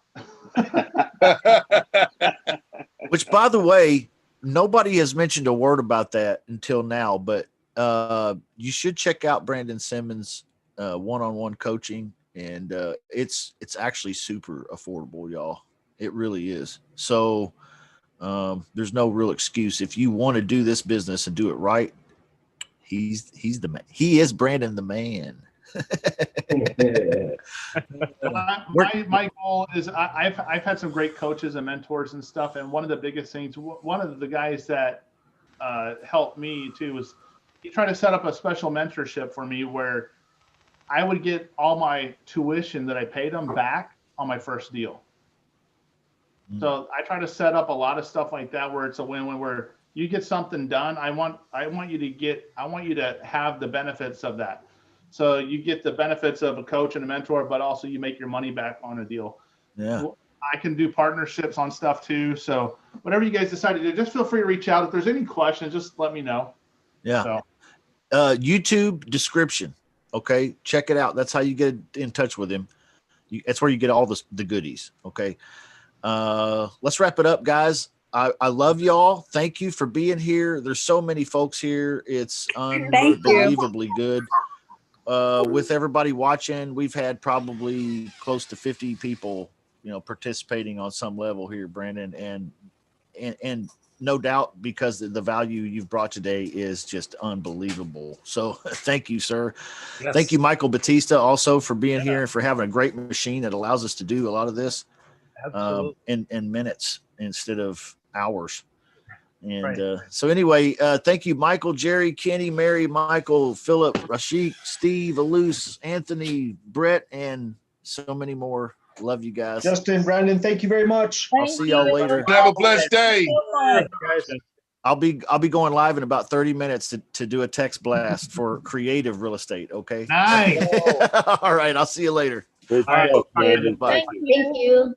Which, by the way, nobody has mentioned a word about that until now, but you should check out Brandon Simmons one-on-one coaching, and it's actually super affordable, y'all. It really is. So there's no real excuse if you want to do this business and do it right. He's the man. He is Brandon the man. my goal is I've had some great coaches and mentors and stuff, and one of the biggest things, one of the guys that helped me too was he tried to set up a special mentorship for me where I would get all my tuition that I paid him back on my first deal. So I try to set up a lot of stuff like that where it's a win-win, where you get something done. I want you to have the benefits of that. So you get the benefits of a coach and a mentor, but also you make your money back on a deal. Yeah. I can do partnerships on stuff too. So whatever you guys decide to do, just feel free to reach out. If there's any questions, just let me know. Yeah. So. YouTube description. Okay. Check it out. That's how you get in touch with him. That's where you get all the goodies. Okay. Let's wrap it up, guys. I love y'all. Thank you for being here. There's so many folks here. It's unbelievably good. With everybody watching, we've had probably close to 50 people, participating on some level here, Brandon, and no doubt because the value you've brought today is just unbelievable. So thank you, sir. Yes. Thank you, Michael Batista, also for being here and for having a great machine that allows us to do a lot of this in minutes instead of hours. And so anyway, thank you, Michael, Jerry, Kenny, Mary, Michael, Philip, Rashik, Steve, Alous, Anthony, Brett, and so many more. Love you guys. Justin, Brandon, thank you very much. I'll see y'all later. Have a blessed day. I'll be going live in about 30 minutes to do a text blast for creative real estate. Okay. Nice. All right. I'll see you later. Good All right. Brandon. Bye. Thank you.